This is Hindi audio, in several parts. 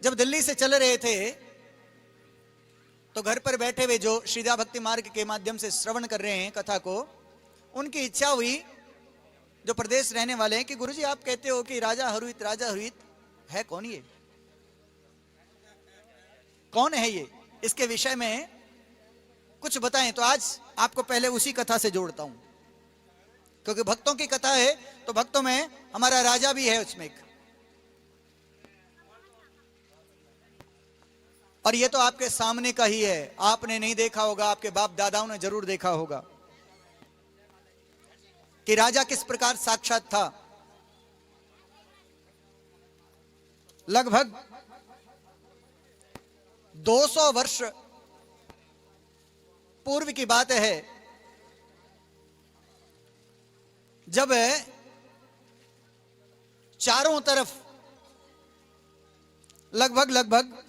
जब दिल्ली से चल रहे थे तो घर पर बैठे हुए जो श्रीदा भक्ति मार्ग के माध्यम से श्रवण कर रहे हैं कथा को, उनकी इच्छा हुई, जो प्रदेश रहने वाले हैं, कि गुरुजी आप कहते हो कि राजा हरुइत है कौन, ये कौन है, ये इसके विषय में कुछ बताएं। तो आज आपको पहले उसी कथा से जोड़ता हूं, क्योंकि भक्तों की कथा है तो भक्तों में हमारा राजा भी है उसमें एक। और ये तो आपके सामने का ही है, आपने नहीं देखा होगा, आपके बाप दादाओं ने जरूर देखा होगा कि राजा किस प्रकार साक्षात था। लगभग 200 वर्ष पूर्व की बात है, जब चारों तरफ लगभग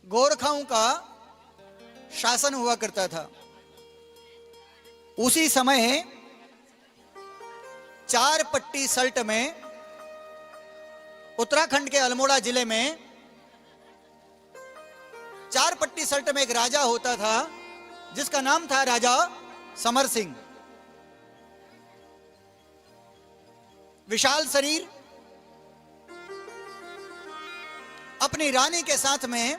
गोरखाओं का शासन हुआ करता था। उसी समय 4 पट्टी सल्ट में, उत्तराखंड के अल्मोड़ा जिले में 4 पट्टी सल्ट में एक राजा होता था जिसका नाम था राजा समर सिंह। विशाल शरीर, अपनी रानी के साथ में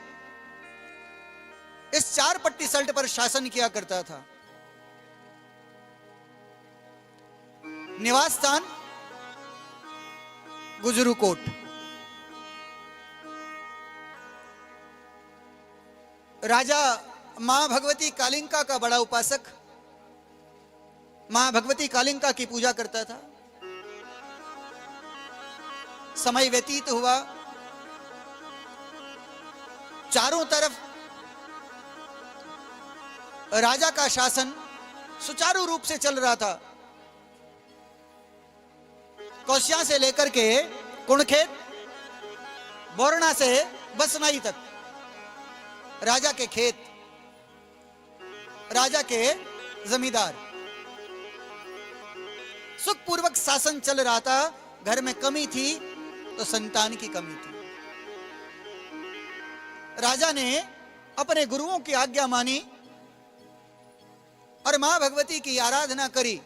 इस 4 पट्टी सल्ट पर शासन किया करता था। निवास स्थान गुजरूकोट। राजा मां भगवती कालिंका का बड़ा उपासक, मां भगवती कालिंका की पूजा करता था। समय व्यतीत हुआ, चारों तरफ राजा का शासन सुचारू रूप से चल रहा था। कौशिया से लेकर के कुणखेत, बोरना से बसनाई तक राजा के खेत, राजा के जमींदार, सुखपूर्वक शासन चल रहा था। घर में कमी थी तो संतान की कमी थी। राजा ने अपने गुरुओं की आज्ञा मानी और मां भगवती की आराधना करी।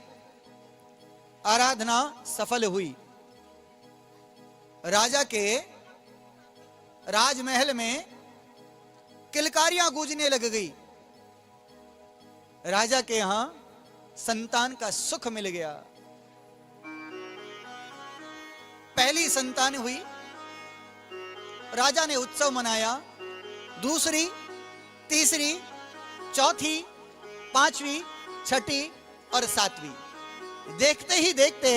आराधना सफल हुई। राजा के राजमहल में किलकारियां गूंजने लग गई। राजा के यहां संतान का सुख मिल गया। पहली संतान हुई, राजा ने उत्सव मनाया। दूसरी, तीसरी, चौथी, पांचवी, छठी और सातवीं। देखते ही देखते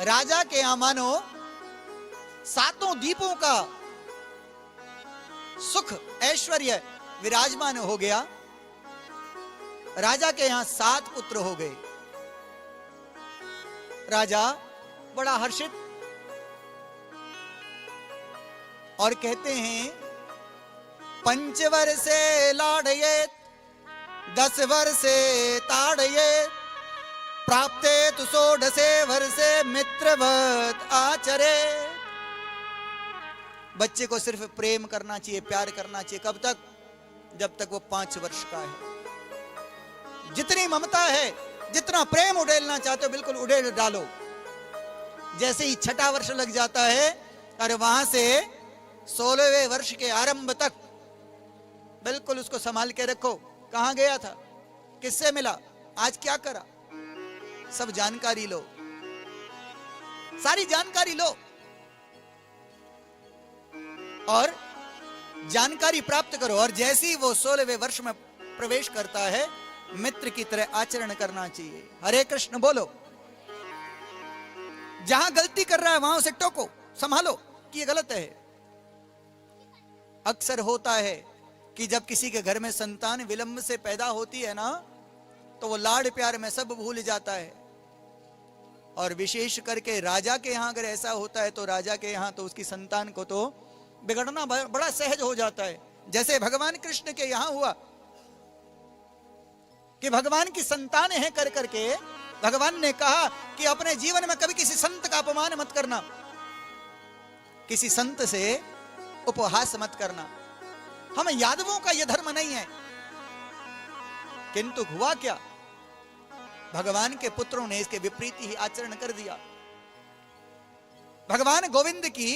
राजा के यहां मानो 7 दीपों का सुख ऐश्वर्य विराजमान हो गया। राजा के यहां 7 पुत्र हो गए। राजा बड़ा हर्षित और कहते हैं, 5 वर्षे लाड़ये 10 वर्षे ताड़ये प्राप्ते तु 16 वर्षे मित्रवत आचरे। बच्चे को सिर्फ प्रेम करना चाहिए, प्यार करना चाहिए। कब तक? जब तक वो 5 वर्ष का है। जितनी ममता है, जितना प्रेम उड़ेलना चाहते हो बिल्कुल उड़ेल डालो। जैसे ही 6ठा वर्ष लग जाता है और वहां से 16वें वर्ष के आरंभ तक बिल्कुल उसको संभाल के रखो। कहां गया था, किससे मिला, आज क्या करा, सब जानकारी लो, सारी जानकारी लो और जानकारी प्राप्त करो। और जैसे ही वो 16वें वर्ष में प्रवेश करता है, मित्र की तरह आचरण करना चाहिए। हरे कृष्ण बोलो। जहां गलती कर रहा है वहां उसे टोको, संभालो कि ये गलत है। अक्सर होता है कि जब किसी के घर में संतान विलंब से पैदा होती है ना, तो वो लाड़ प्यार में सब भूल जाता है। और विशेष करके राजा के यहां अगर ऐसा होता है तो राजा के यहां तो उसकी संतान को तो बिगड़ना बड़ा सहज हो जाता है। जैसे भगवान कृष्ण के यहां हुआ कि भगवान की संतान है कर करके भगवान ने कहा कि अपने जीवन में कभी किसी संत का अपमान मत करना। किसी संत से उपहास मत करना। हम यादवों का यह धर्म नहीं है। किंतु हुआ क्या, भगवान के पुत्रों ने इसके विपरीत ही आचरण कर दिया। भगवान गोविंद की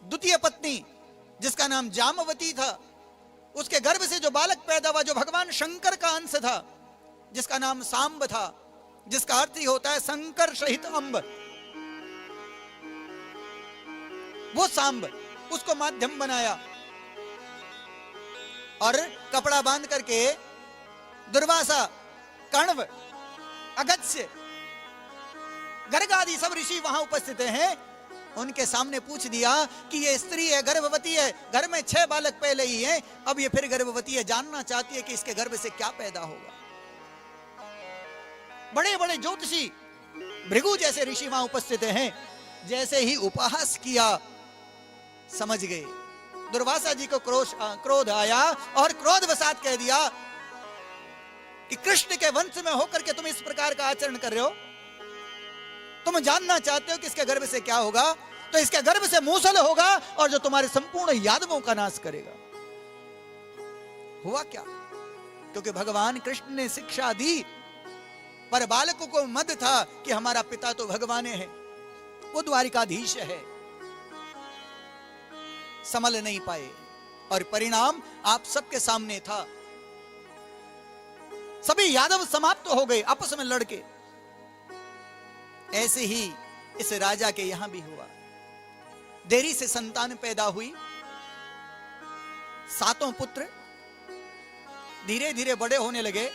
द्वितीय पत्नी जिसका नाम जामवती था, उसके गर्भ से जो बालक पैदा हुआ, जो भगवान शंकर का अंश था, जिसका नाम सांब था, जिसका अर्थ ही होता है शंकर सहित अंब, वो सांब, उसको माध्यम बनाया और कपड़ा बांध करके दुर्वासा, कण्व, अगस्त्य, गर्ग आदि सब ऋषि वहां उपस्थित हैं, उनके सामने पूछ दिया कि ये स्त्री है, गर्भवती है, घर में 6 बालक पहले ही हैं, अब ये फिर गर्भवती है, जानना चाहती है कि इसके गर्भ से क्या पैदा होगा। बड़े बड़े ज्योतिषी, भृगु जैसे ऋषि वहां उपस्थित हैं, जैसे ही उपहास किया समझ गए। दुर्वासा जी को क्रोध आया और क्रोधवशात कह दिया कि कृष्ण के वंश में होकर के तुम इस प्रकार का आचरण कर रहे हो, तुम जानना चाहते हो कि इसके गर्भ से क्या होगा, तो इसके गर्भ से मूसल होगा और जो तुम्हारे संपूर्ण यादवों का नाश करेगा। हुआ क्या, क्योंकि भगवान कृष्ण ने शिक्षा दी, पर बालकों को मद था कि हमारा पिता तो भगवान है, वो द्वारिकाधीश है, संभल नहीं पाए और परिणाम आप सबके सामने था। सभी यादव समाप्त हो गए आपस में लड़के। ऐसे ही इस राजा के यहां भी हुआ। देरी से संतान पैदा हुई, 7 पुत्र धीरे धीरे बड़े होने लगे।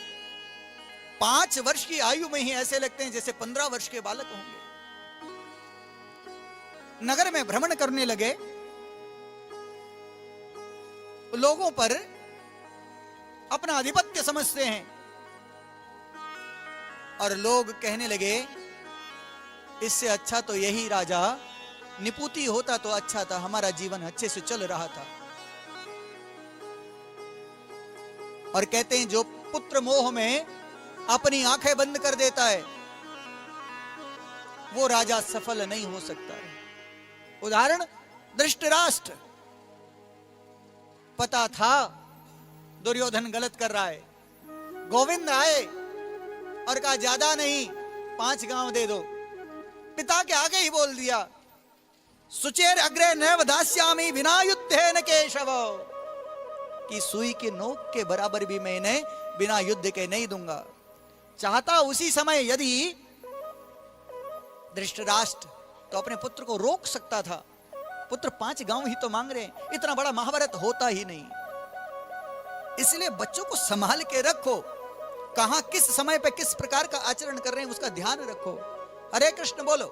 5 वर्ष की आयु में ही ऐसे लगते हैं जैसे 15 वर्ष के बालक होंगे। नगर में भ्रमण करने लगे, लोगों पर अपना आधिपत्य समझते हैं और लोग कहने लगे इससे अच्छा तो यही राजा निपुती होता तो अच्छा था, हमारा जीवन अच्छे से चल रहा था। और कहते हैं जो पुत्र मोह में अपनी आंखें बंद कर देता है वो राजा सफल नहीं हो सकता है। उदाहरण धृतराष्ट्र, पता था दुर्योधन गलत कर रहा है, गोविंद आए और कहा ज्यादा नहीं 5 गांव दे दो, पिता के आगे ही बोल दिया सुचेर अग्रे नैव दास्यामि विना युद्धेन केशव, कि सुई के नोक के बराबर भी मैंने बिना युद्ध के नहीं दूंगा। चाहता उसी समय यदि धृतराष्ट्र तो अपने पुत्र को रोक सकता था, पुत्र 5 गांव ही तो मांग रहे हैं, इतना बड़ा महाभारत होता ही नहीं। इसलिए बच्चों को संभाल के रखो, कहां किस समय पे किस प्रकार का आचरण कर रहे हैं उसका ध्यान रखो। हरे कृष्ण बोलो।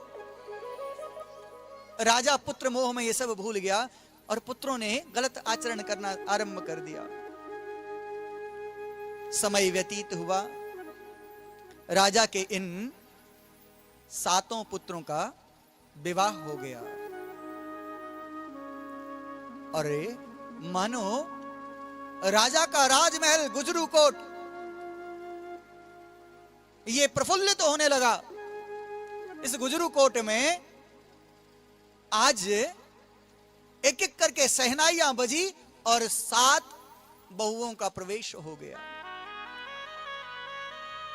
राजा पुत्र मोह में ये सब भूल गया और पुत्रों ने गलत आचरण करना आरंभ कर दिया। समय व्यतीत हुआ, राजा के इन 7 पुत्रों का विवाह हो गया और मानो राजा का राजमहल गुजरू कोट ये प्रफुल्लित होने लगा। इस गुजरू कोट में आज एक एक करके सहनाइयां बजी और 7 बहुओं का प्रवेश हो गया।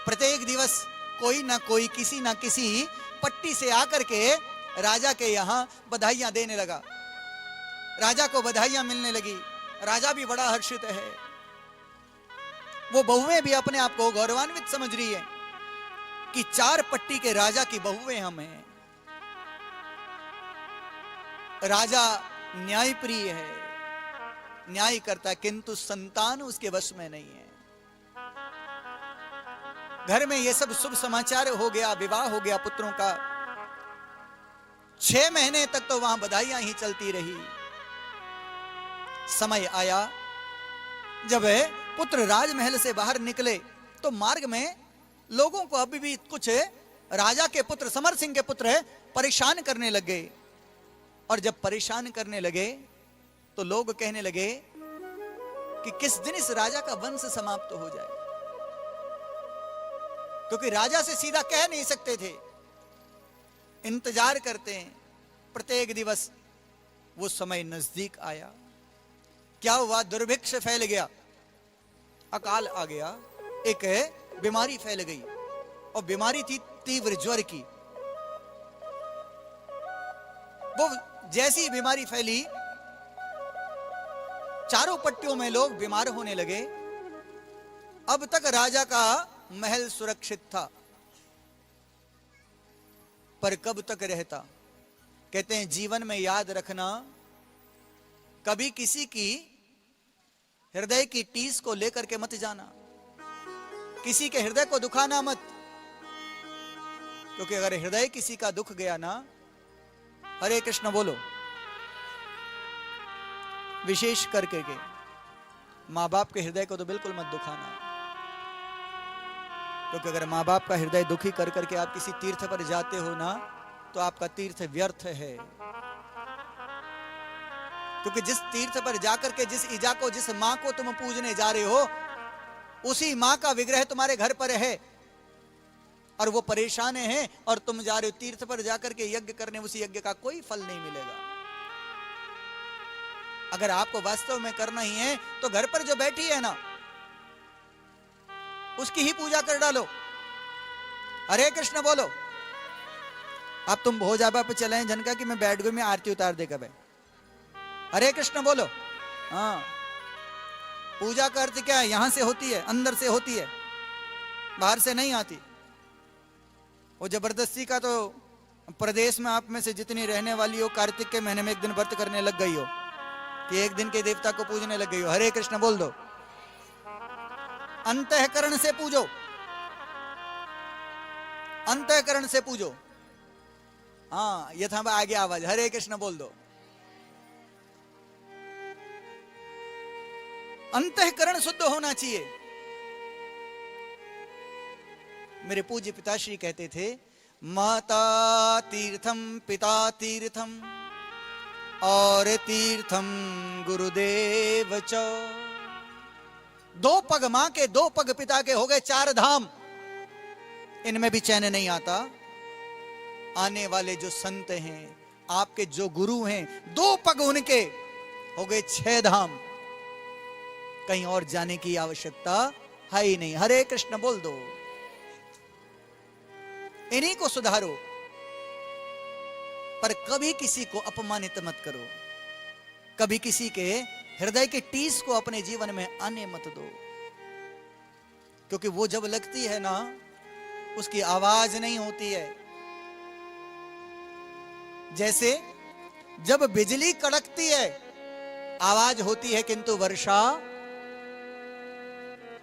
प्रत्येक दिवस कोई ना कोई किसी ना किसी पट्टी से आकर के राजा के यहां बधाइयां देने लगा। राजा को बधाइयां मिलने लगी, राजा भी बड़ा हर्षित है। वो बहुएं भी अपने आप को गौरवान्वित समझ रही है कि 4 पट्टी के राजा की बहुएं हम हैं। राजा न्यायप्रिय है, न्याय करता, किंतु संतान उसके वश में नहीं है। घर में ये सब शुभ समाचार हो गया, विवाह हो गया पुत्रों का। 6 महीने तक तो वहां बधाइयां ही चलती रही। समय आया जब पुत्र राजमहल से बाहर निकले तो मार्ग में लोगों को अभी भी कुछ राजा के पुत्र, समर सिंह के पुत्र परेशान करने लग गए। और जब परेशान करने लगे तो लोग कहने लगे कि किस दिन इस राजा का वंश समाप्त हो जाए, क्योंकि राजा से सीधा कह नहीं सकते थे। इंतजार करते हैं प्रत्येक दिवस वो समय नजदीक आया। क्या हुआ? दुर्भिक्ष फैल गया, अकाल आ गया, एक बीमारी फैल गई, और बीमारी थी तीव्र ज्वर की। वो जैसी बीमारी फैली, चारों पट्टियों में लोग बीमार होने लगे। अब तक राजा का महल सुरक्षित था, पर कब तक रहता? कहते हैं जीवन में याद रखना, कभी किसी की हृदय की टीस को लेकर के मत जाना, किसी के हृदय को दुखाना मत, क्योंकि अगर हृदय किसी का दुख गया ना, हरे कृष्ण बोलो, विशेष करके के मां बाप के हृदय को तो बिल्कुल मत दुखाना, क्योंकि अगर मां बाप का हृदय दुखी कर करके आप किसी तीर्थ पर जाते हो ना, तो आपका तीर्थ व्यर्थ है। क्योंकि जिस तीर्थ पर जाकर के जिस ईजा को, जिस मां को तुम पूजने जा रहे हो, उसी मां का विग्रह तुम्हारे घर पर है और वो परेशान है, और तुम जा रहे हो तीर्थ पर जाकर के यज्ञ करने, उसी यज्ञ का कोई फल नहीं मिलेगा। अगर आपको वास्तव में करना ही है तो घर पर जो बैठी है ना, उसकी ही पूजा कर डालो। हरे कृष्ण बोलो। अब तुम भोजाबा पे चले हैं जनका कि मैं बैठ गई, मैं आरती उतार दे कब? हरे कृष्ण बोलो। हाँ, पूजा का अर्थ क्या है? यहां से होती है, अंदर से होती है, बाहर से नहीं आती। वो जबरदस्ती का तो प्रदेश में आप में से जितनी रहने वाली हो, कार्तिक के महीने में एक दिन व्रत करने लग गई हो कि एक दिन के देवता को पूजने लग गई हो, हरे कृष्ण बोल दो। अंतःकरण से पूजो, अंतःकरण से पूजो। हाँ, यथा आगे आवाज, हरे कृष्ण बोल दो। अंतःकरण शुद्ध होना चाहिए। मेरे पूज्य पिताश्री कहते थे, माता तीर्थम पिता तीर्थम और तीर्थम गुरुदेव च। दो पग मां के, दो पग पिता के, हो गए 4 धाम। इनमें भी चैन नहीं आता। आने वाले जो संत हैं, आपके जो गुरु हैं, 2 पग उनके, हो गए 6 धाम। कहीं और जाने की आवश्यकता है ही नहीं। हरे कृष्ण बोल दो, इन्हीं को सुधारो, पर कभी किसी को अपमानित मत करो, कभी किसी के हृदय की टीस को अपने जीवन में आने मत दो, क्योंकि वो जब लगती है ना, उसकी आवाज नहीं होती है। जैसे जब बिजली कड़कती है आवाज होती है, किंतु वर्षा,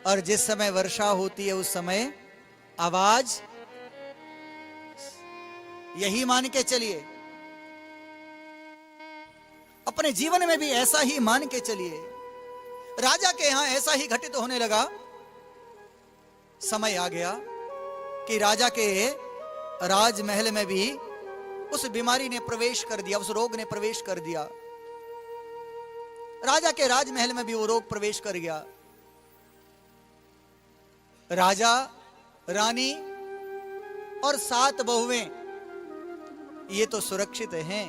और जिस समय वर्षा होती है उस समय आवाज, यही मान के चलिए। अपने जीवन में भी ऐसा ही मान के चलिए। राजा के यहां ऐसा ही घटित होने लगा। समय आ गया कि राजा के राजमहल में भी उस बीमारी ने प्रवेश कर दिया, उस रोग ने प्रवेश कर दिया। राजा के राजमहल में भी वो रोग प्रवेश कर गया। राजा, रानी और 7 बहुएं, ये तो सुरक्षित हैं,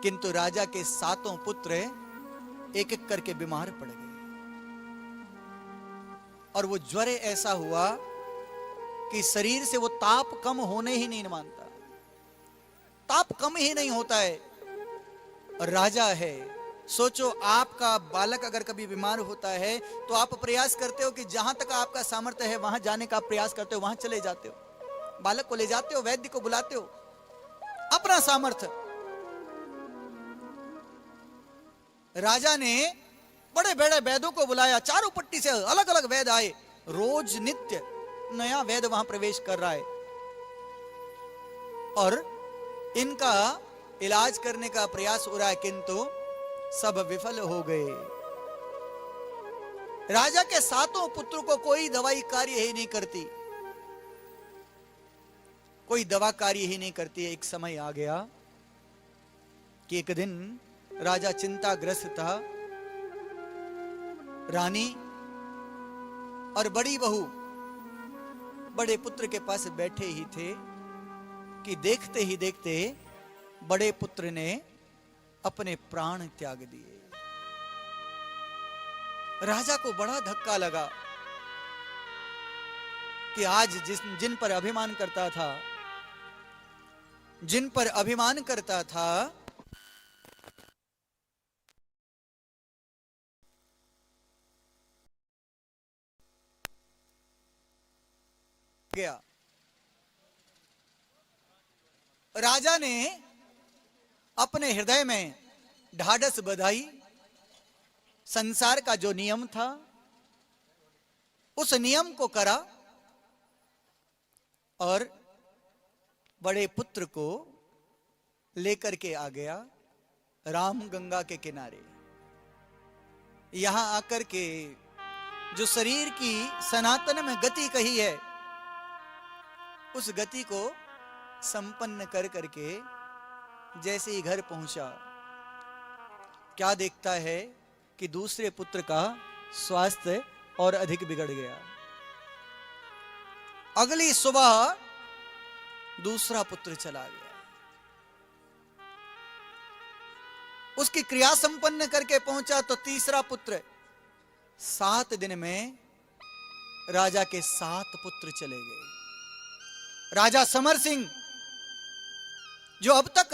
किंतु राजा के 7 पुत्र एक एक करके बीमार पड़ गए। और वो ज्वर ऐसा हुआ कि शरीर से वो ताप कम होने ही नहीं मानता, ताप कम ही नहीं होता है। और राजा है, सोचो आपका बालक अगर कभी बीमार होता है तो आप प्रयास करते हो कि जहां तक आपका सामर्थ्य है वहां जाने का प्रयास करते हो, वहां चले जाते हो, बालक को ले जाते हो, वैद्य को बुलाते हो, अपना सामर्थ्य। राजा ने बड़े बड़े वैद्यों को बुलाया, चारों पट्टी से अलग अलग वैद्य आए, रोज नित्य नया वैद्य वहां प्रवेश कर रहा है, और इनका इलाज करने का प्रयास हो रहा है, किंतु सब विफल हो गए। राजा के 7 पुत्रों को कोई दवाई कार्य ही नहीं करती, कोई दवा कार्य ही नहीं करती। एक समय आ गया कि एक दिन राजा चिंताग्रस्त था। रानी और बड़ी बहू बड़े पुत्र के पास बैठे ही थे कि देखते ही देखते बड़े पुत्र ने अपने प्राण त्याग दिए। राजा को बड़ा धक्का लगा कि आज जिन पर अभिमान करता था, जिन पर अभिमान करता था, गया। राजा ने अपने हृदय में ढाढ़स बधाई, संसार का जो नियम था उस नियम को करा और बड़े पुत्र को लेकर के आ गया राम गंगा के किनारे। यहां आकर के जो शरीर की सनातन में गति कही है, उस गति को संपन्न कर करके जैसे ही घर पहुंचा, क्या देखता है कि दूसरे पुत्र का स्वास्थ्य और अधिक बिगड़ गया। अगली सुबह दूसरा पुत्र चला गया। उसकी क्रिया संपन्न करके पहुंचा तो तीसरा पुत्र, 7 दिन में राजा के 7 पुत्र चले गए। राजा समर सिंह, जो अब तक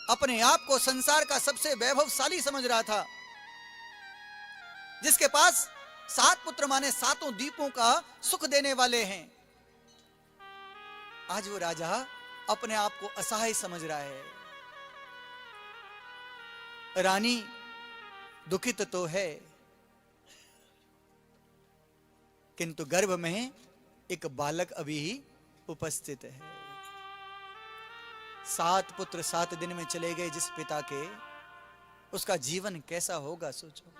अपने आप को संसार का सबसे वैभवशाली समझ रहा था, जिसके पास 7 पुत्र माने 7 द्वीपों का सुख देने वाले हैं, आज वो राजा अपने आप को असहाय समझ रहा है। रानी दुखित तो है, किंतु गर्भ में एक बालक अभी उपस्थित है। 7 पुत्र 7 दिन में चले गए जिस पिता के, उसका जीवन कैसा होगा सोचो।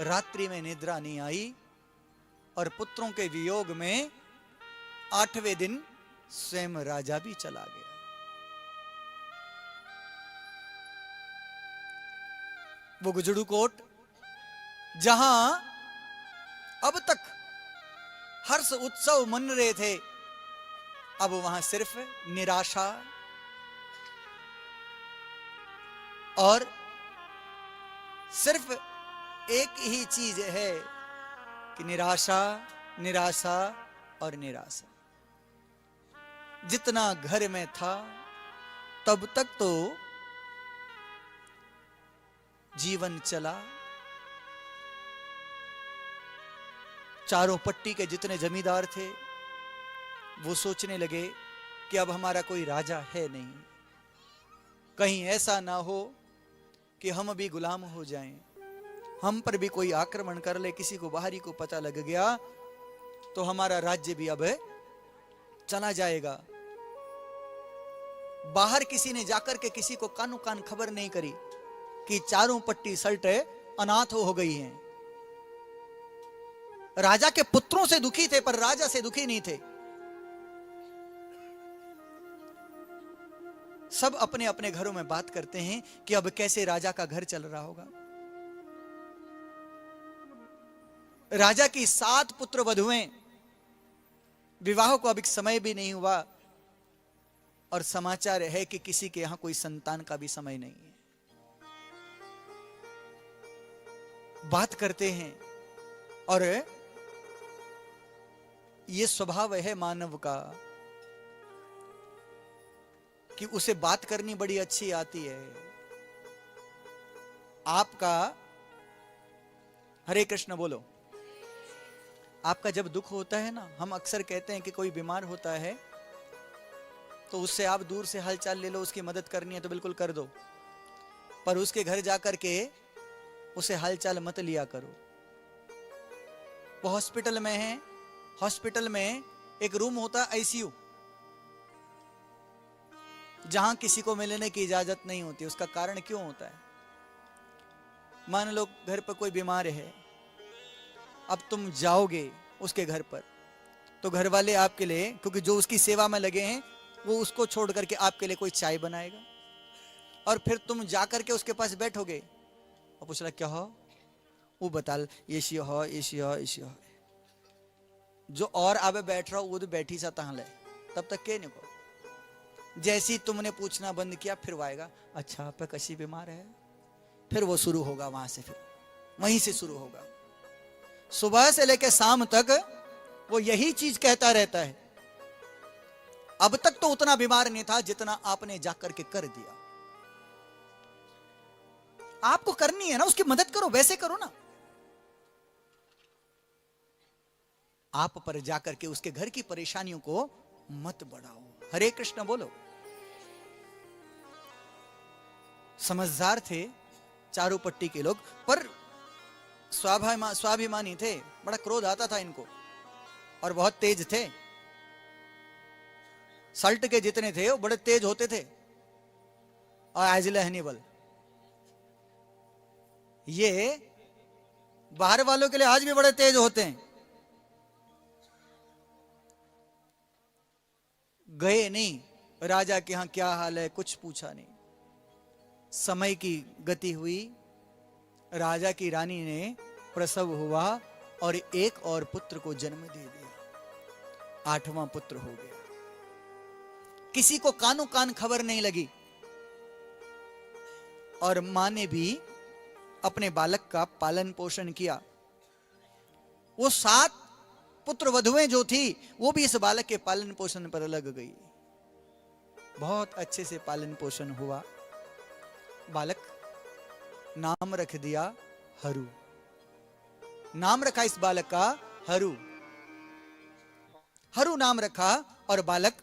रात्रि में निद्रा नहीं आई और पुत्रों के वियोग में 8वें दिन स्वयं राजा भी चला गया। वो गुजड़ू कोट, जहां अब तक हर्ष उत्सव मन रहे थे, अब वहां सिर्फ निराशा और सिर्फ एक ही चीज है कि निराशा, निराशा और निराशा। जितना घर में था तब तक तो जीवन चला। चारों पट्टी के जितने जमींदार थे वो सोचने लगे कि अब हमारा कोई राजा है नहीं, कहीं ऐसा ना हो कि हम भी गुलाम हो जाएं, हम पर भी कोई आक्रमण कर ले, किसी को बाहरी को पता लग गया तो हमारा राज्य भी अब चला जाएगा। बाहर किसी ने जाकर के किसी को कानो कान खबर नहीं करी कि चारों पट्टी सल्टे अनाथ हो गई हैं। राजा के पुत्रों से दुखी थे पर राजा से दुखी नहीं थे। सब अपने अपने घरों में बात करते हैं कि अब कैसे राजा का घर चल रहा होगा। राजा की 7 पुत्र वधुएं, विवाह को अभी समय भी नहीं हुआ और समाचार है कि किसी के यहां कोई संतान का भी समय नहीं है। बात करते हैं और यह स्वभाव है मानव का कि उसे बात करनी बड़ी अच्छी आती है। आपका हरे कृष्ण बोलो। आपका जब दुख होता है ना, हम अक्सर कहते हैं कि कोई बीमार होता है तो उससे आप दूर से हालचाल ले लो, उसकी मदद करनी है तो बिल्कुल कर दो, पर उसके घर जाकर के उसे हालचाल मत लिया करो। वो हॉस्पिटल में है, हॉस्पिटल में एक रूम होता है आईसीयू, जहां किसी को मिलने की इजाजत नहीं होती। उसका कारण क्यों होता है? मान लो घर पर कोई बीमार है, अब तुम जाओगे उसके घर पर तो घर वाले आपके लिए, क्योंकि जो उसकी सेवा में लगे हैं वो उसको छोड़ करके आपके लिए कोई चाय बनाएगा और फिर तुम जाकर के उसके पास बैठोगे और पूछ रहा क्या हो, वो बता ये हो, ये हो। जो और आवे बैठ रहा हो वो तो बैठी सा तहां ले, तब तक के नहीं को जैसी तुमने पूछना बंद किया फिर वो आएगा, अच्छा आप कशी बीमार है, फिर वो शुरू होगा, वहां से फिर वहीं से शुरू होगा। सुबह से लेकर शाम तक वो यही चीज कहता रहता है। अब तक तो उतना बीमार नहीं था जितना आपने जाकर के कर दिया। आपको करनी है ना, उसकी मदद करो, वैसे करो ना। आप पर जाकर के उसके घर की परेशानियों को मत बढ़ाओ। हरे कृष्ण बोलो। समझदार थे चारों पट्टी के लोग, पर स्वाभिमानी थे, बड़ा क्रोध आता था इनको और बहुत तेज थे। सल्ट के जितने थे वो बड़े तेज होते थे। और एजिल हनीबल, ये बाहर वालों के लिए आज भी बड़े तेज होते हैं। गए नहीं राजा के यहां क्या हाल है, कुछ पूछा नहीं। समय की गति हुई, राजा की रानी ने प्रसव हुआ और एक और पुत्र को जन्म दे दिया। 8वां पुत्र हो गया। किसी को कानो कान खबर नहीं लगी। और मां ने भी अपने बालक का पालन पोषण किया। वो 7 पुत्र वधुएं जो थी वो भी इस बालक के पालन पोषण पर लग गई। बहुत अच्छे से पालन पोषण हुआ। बालक नाम रख दिया हरू। नाम रखा इस बालक का हरू। हरू नाम रखा। और बालक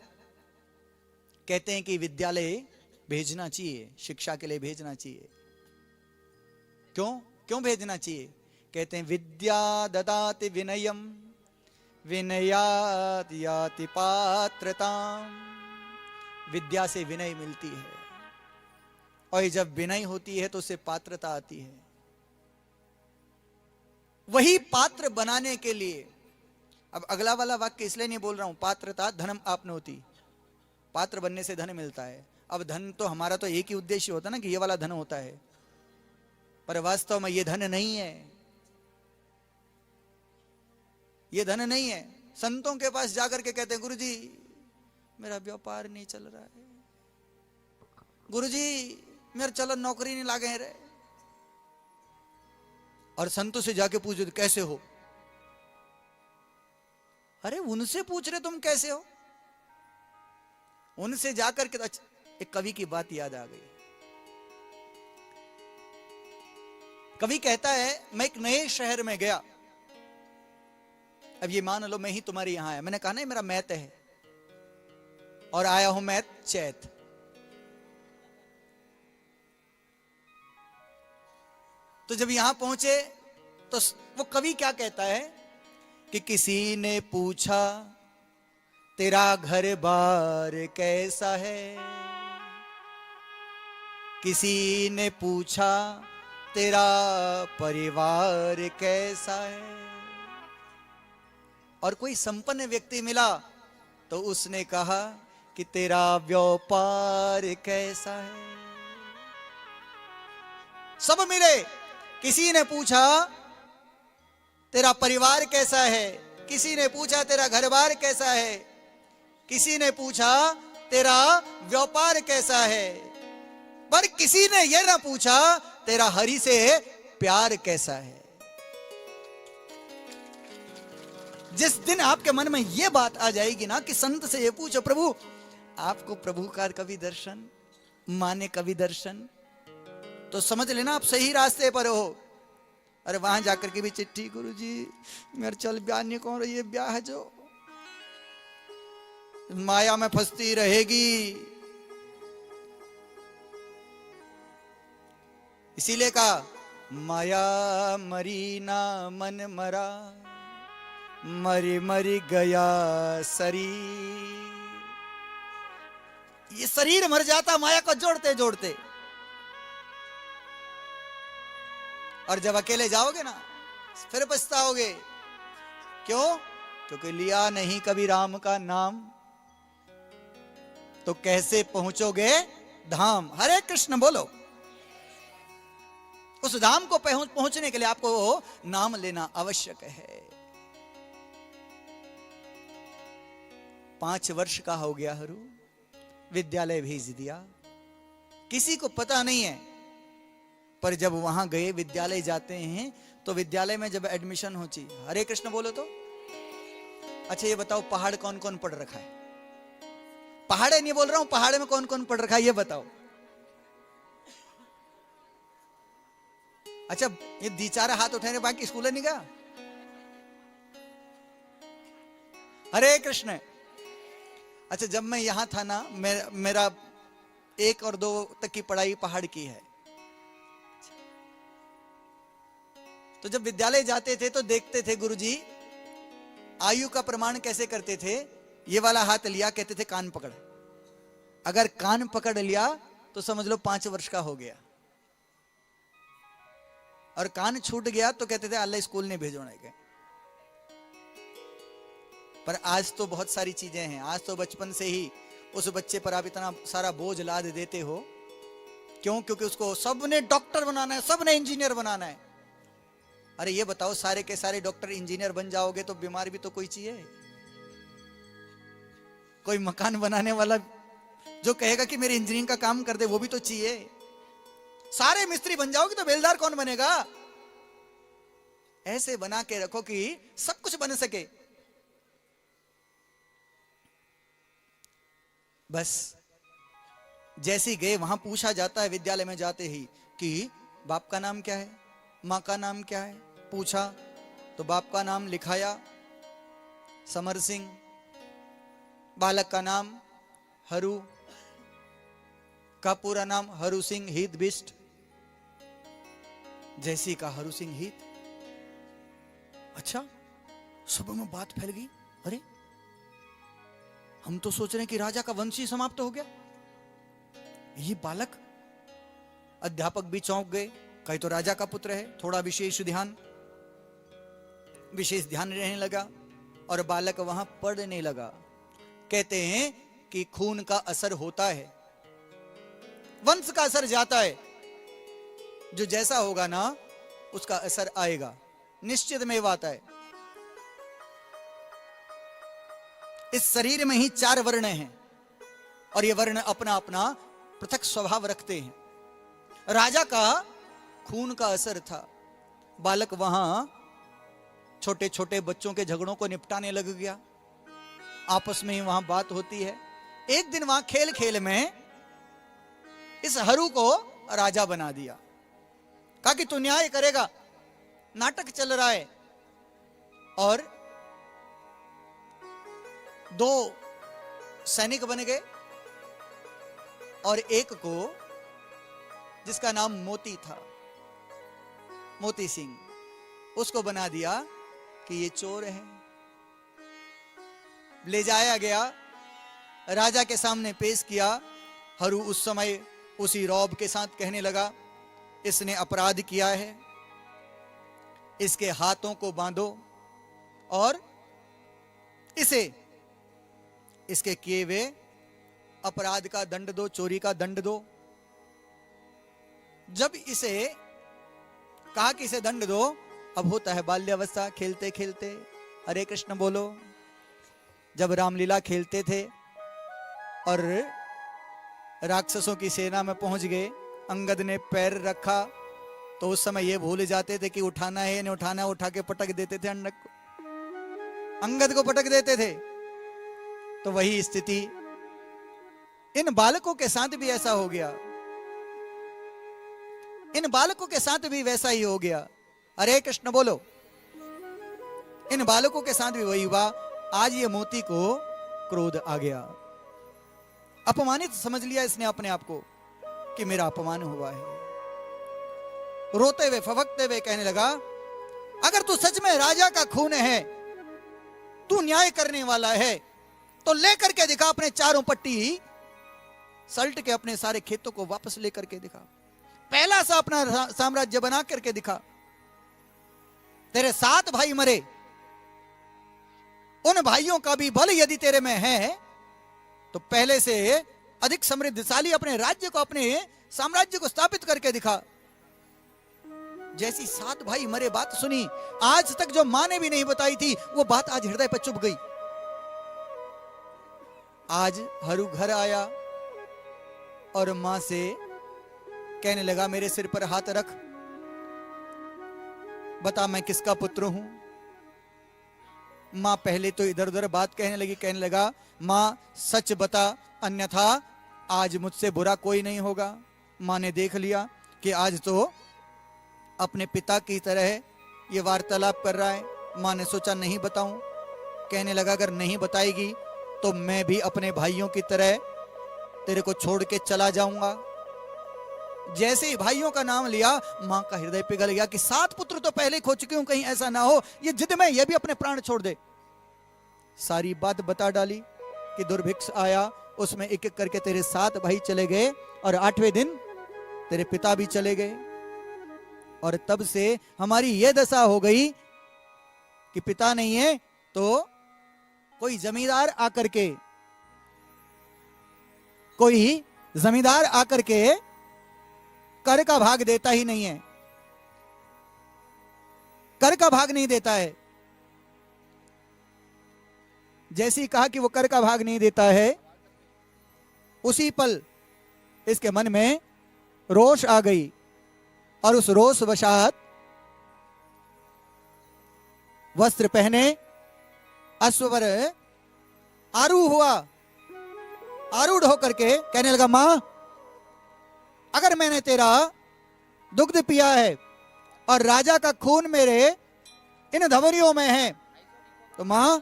कहते हैं कि विद्यालय भेजना चाहिए, शिक्षा के लिए भेजना चाहिए। क्यों भेजना चाहिए? कहते हैं विद्या ददाति विनयम विनयात याति पात्रताम। विद्या से विनय मिलती है और जब विनय होती है तो उससे पात्रता आती है। वही पात्र बनाने के लिए, अब अगला वाला वाक्य इसलिए नहीं बोल रहा हूं, पात्रता धनम आपनोति, पात्र बनने से धन मिलता है। अब धन तो हमारा तो एक ही उद्देश्य होता है ना कि ये वाला धन होता है, पर वास्तव में ये धन नहीं है। ये धन नहीं है। संतों के पास जाकर के कहते हैं गुरुजी मेरा व्यापार नहीं चल रहा है, गुरुजी मेरा चलो नौकरी नहीं लागे रहे। और संतों से जाके पूछो तो कैसे हो? अरे उनसे पूछ रहे तुम कैसे हो? उनसे जाकर के एक कवि की बात याद आ गई। कवि कहता है मैं एक नए शहर में गया। अब ये मान लो मैं ही तुम्हारे यहां आया। मैंने कहा ना मेरा मैत है और आया हूं मैत चैत। तो जब यहां पहुंचे तो वो कवि क्या कहता है कि किसी ने पूछा तेरा घर बार कैसा है, किसी ने पूछा तेरा परिवार कैसा है। और कोई संपन्न व्यक्ति मिला तो उसने कहा कि तेरा व्यापार कैसा है। सब मिले। किसी ने पूछा तेरा परिवार कैसा है, किसी ने पूछा तेरा घर बार कैसा है, किसी ने पूछा तेरा व्यापार कैसा है, पर किसी ने यह ना पूछा तेरा हरि से प्यार कैसा है। जिस दिन आपके मन में यह बात आ जाएगी ना कि संत से ये पूछो प्रभु आपको प्रभु का कभी दर्शन, माने कभी दर्शन, तो समझ लेना आप सही रास्ते पर हो। अरे वहां जाकर के भी चिट्ठी गुरुजी मेरे चल ब्याह नहीं कौन रही है, ब्याह है जो माया में फंसती रहेगी। इसीलिए कहा माया मरी ना मन मरा, मरी मरी गया शरीर। ये शरीर मर जाता माया को जोड़ते जोड़ते। और जब अकेले जाओगे ना फिर पछताओगे। क्यों? क्योंकि लिया नहीं कभी राम का नाम, तो कैसे पहुंचोगे धाम। हरे कृष्ण बोलो। उस धाम को पहुंचने के लिए आपको नाम लेना आवश्यक है। 5 वर्ष का हो गया हरू, विद्यालय भेज दिया। किसी को पता नहीं है, पर जब वहां गए, विद्यालय जाते हैं, तो विद्यालय में जब एडमिशन होती, हरे कृष्ण बोलो तो, अच्छा ये बताओ पहाड़ कौन कौन पढ़ रखा है? पहाड़े नहीं बोल रहा हूं, पहाड़े में कौन कौन पढ़ रखा है ये बताओ। अच्छा ये दीचारा हाथ उठाने बाकी स्कूल नहीं गया। हरे कृष्ण। अच्छा जब मैं यहां था ना, मेरा 1 और 2 तक की पढ़ाई पहाड़ की है। तो जब विद्यालय जाते थे तो देखते थे गुरुजी आयु का प्रमाण कैसे करते थे। ये वाला हाथ लिया, कहते थे कान पकड़। अगर कान पकड़ लिया तो समझ लो 5 वर्ष का हो गया, और कान छूट गया तो कहते थे अल्लाह स्कूल नहीं भेजोने के। पर आज तो बहुत सारी चीजें हैं। आज तो बचपन से ही उस बच्चे पर आप इतना सारा बोझ लाद देते हो। क्यों? क्योंकि उसको सबने डॉक्टर बनाना है, सबने इंजीनियर बनाना है। अरे ये बताओ सारे के सारे डॉक्टर इंजीनियर बन जाओगे तो बीमार भी तो कोई चाहिए। कोई मकान बनाने वाला जो कहेगा कि मेरे इंजीनियरिंग का काम कर दे, वो भी तो चाहिए। सारे मिस्त्री बन जाओगे तो बेलदार कौन बनेगा? ऐसे बना के रखो कि सब कुछ बन सके। बस जैसे गए वहां पूछा जाता है विद्यालय में जाते ही कि बाप का नाम क्या है, मां का नाम क्या है। पूछा तो बाप का नाम लिखाया समर सिंह, बालक का नाम हरू, का पूरा नाम हरू सिंह हीत बिस्ट। जैसी का हरू सिंह हीत। अच्छा सब में बात फैल गई। अरे हम तो सोच रहे हैं कि राजा का वंश ही समाप्त हो गया। ये बालक, अध्यापक भी चौंक गए, कहीं तो राजा का पुत्र है। थोड़ा विशेष ध्यान रहने लगा और बालक वहां पढ़ने लगा। कहते हैं कि खून का असर होता है, वंश का असर जाता है। जो जैसा होगा ना उसका असर आएगा, निश्चित में बात है। इस शरीर में ही 4 वर्ण हैं और ये वर्ण अपना अपना पृथक स्वभाव रखते हैं। राजा का खून का असर था। बालक वहां छोटे छोटे बच्चों के झगड़ों को निपटाने लग गया। आपस में ही वहां बात होती है। एक दिन वहां खेल खेल में इस हरू को राजा बना दिया। कहा कि तू न्याय करेगा। नाटक चल रहा है और 2 सैनिक बन गए और एक को, जिसका नाम मोती था, मोती सिंह, उसको बना दिया कि ये चोर है। ले जाया गया, राजा के सामने पेश किया। हरू उस समय उसी रौब के साथ कहने लगा, इसने अपराध किया है, इसके हाथों को बांधो और इसे इसके किए हुए अपराध का दंड दो, चोरी का दंड दो। जब इसे कहा कि इसे दंड दो, अब होता है बाल्यावस्था, खेलते खेलते, हरे कृष्ण बोलो। जब रामलीला खेलते थे और राक्षसों की सेना में पहुंच गए, अंगद ने पैर रखा तो उस समय ये भूल जाते थे कि उठाना है नहीं उठाना, उठा के पटक देते थे अंगद को, अंगद को पटक देते थे। तो वही स्थिति इन बालकों के साथ भी ऐसा हो गया, इन बालकों के साथ भी वैसा ही हो गया। हरे कृष्ण बोलो। इन बालकों के साथ भी वही हुआ। आज ये मोती को क्रोध आ गया, अपमानित समझ लिया इसने अपने आप को कि मेरा अपमान हुआ है। रोते हुए फफकते हुए कहने लगा, अगर तू सच में राजा का खून है, तू न्याय करने वाला है, तो लेकर के दिखा अपने चारों पट्टी, सल्ट के अपने सारे खेतों को वापस लेकर के दिखा, पहला सा अपना साम्राज्य बना करके दिखा। तेरे 7 भाई मरे, उन भाइयों का भी बल यदि तेरे में है तो पहले से अधिक समृद्धशाली अपने राज्य को, अपने साम्राज्य को स्थापित करके दिखा। जैसी 7 भाई मरे बात सुनी, आज तक जो मां ने भी नहीं बताई थी वो बात आज हृदय पर चुभ गई। आज हरू घर आया, और मां से कहने लगा, मेरे सिर पर हाथ रख, बता मैं किसका पुत्र हूं। मां पहले तो इधर उधर बात कहने लगी, कहने लगा, मां सच बता, अन्यथा आज मुझसे बुरा कोई नहीं होगा। मां ने देख लिया कि आज तो अपने पिता की तरह ये वार्तालाप कर रहा है। मां ने सोचा नहीं बताऊं। कहने लगा, अगर नहीं बताएगी तो मैं भी अपने भाइयों की तरह तेरे को छोड़ के चला जाऊंगा। जैसे ही भाइयों का नाम लिया, मां का हृदय पिघल गया कि 7 पुत्र तो पहले खो चुके हूं, कहीं ऐसा ना हो ये जिद में ये भी अपने प्राण छोड़ दे। सारी बात बता डाली कि दुर्भिक्ष आया, उसमें एक एक करके तेरे 7 भाई चले गए और 8वें दिन तेरे पिता भी चले गए। और तब से हमारी ये दशा हो गई कि पिता नहीं है तो कोई जमींदार आकर के, कोई जमींदार आकर के कर का भाग देता ही नहीं है, कर का भाग नहीं देता है। जैसे ही कहा कि वो कर का भाग नहीं देता है, उसी पल इसके मन में रोष आ गई और उस रोष वशात वस्त्र पहने अश्व पर आरूढ़ हुआ। आरूढ़ होकर के कहने लगा, मां अगर मैंने तेरा दुग्ध पिया है और राजा का खून मेरे इन धमनियों में है, तो मां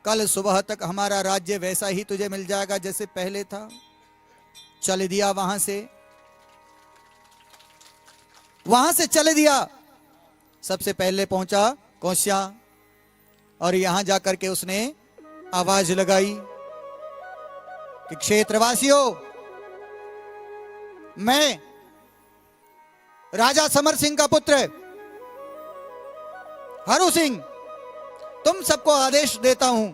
कल सुबह तक हमारा राज्य वैसा ही तुझे मिल जाएगा जैसे पहले था। चल दिया वहां से चल दिया। सबसे पहले पहुंचा कौशया और यहां जाकर के उसने आवाज लगाई कि क्षेत्रवासियों, मैं राजा समर सिंह का पुत्र हरु सिंह तुम सबको आदेश देता हूं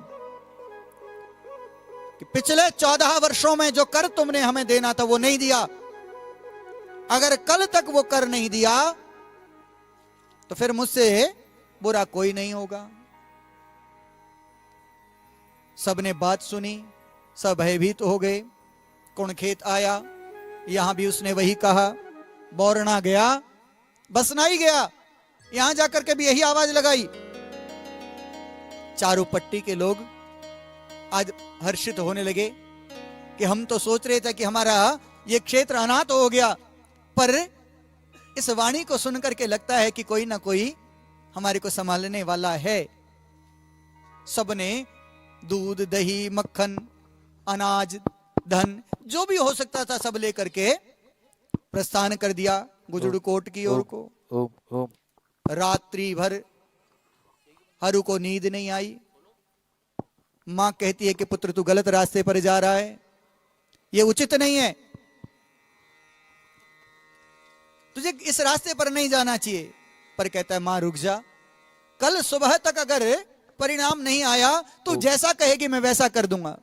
कि पिछले 14 वर्षों में जो कर तुमने हमें देना था वो नहीं दिया। अगर कल तक वो कर नहीं दिया तो फिर मुझसे बुरा कोई नहीं होगा। सबने बात सुनी, सब भयभीत हो गए। कुणखेत आया, यहां भी उसने वही कहा। बोरना गया, बसनाई गया, यहां जाकर के भी यही आवाज लगाई। चारों पट्टी के लोग आज हर्षित होने लगे कि हम तो सोच रहे थे कि हमारा ये क्षेत्र अनाथ हो गया, पर इस वाणी को सुनकर के लगता है कि कोई ना कोई हमारे को संभालने वाला है। सबने दूध, दही, मक्खन, अनाज, धन जो भी हो सकता था सब लेकर के प्रस्थान कर दिया गुजड़कोट की ओर को। रात्रि भर हरु को नींद नहीं आई। मां कहती है कि पुत्र तू गलत रास्ते पर जा रहा है, ये उचित नहीं है, तुझे इस रास्ते पर नहीं जाना चाहिए। पर कहता है, मां रुक जा, कल सुबह तक अगर परिणाम नहीं आया तो जैसा कहेगी मैं वैसा कर दूंगा,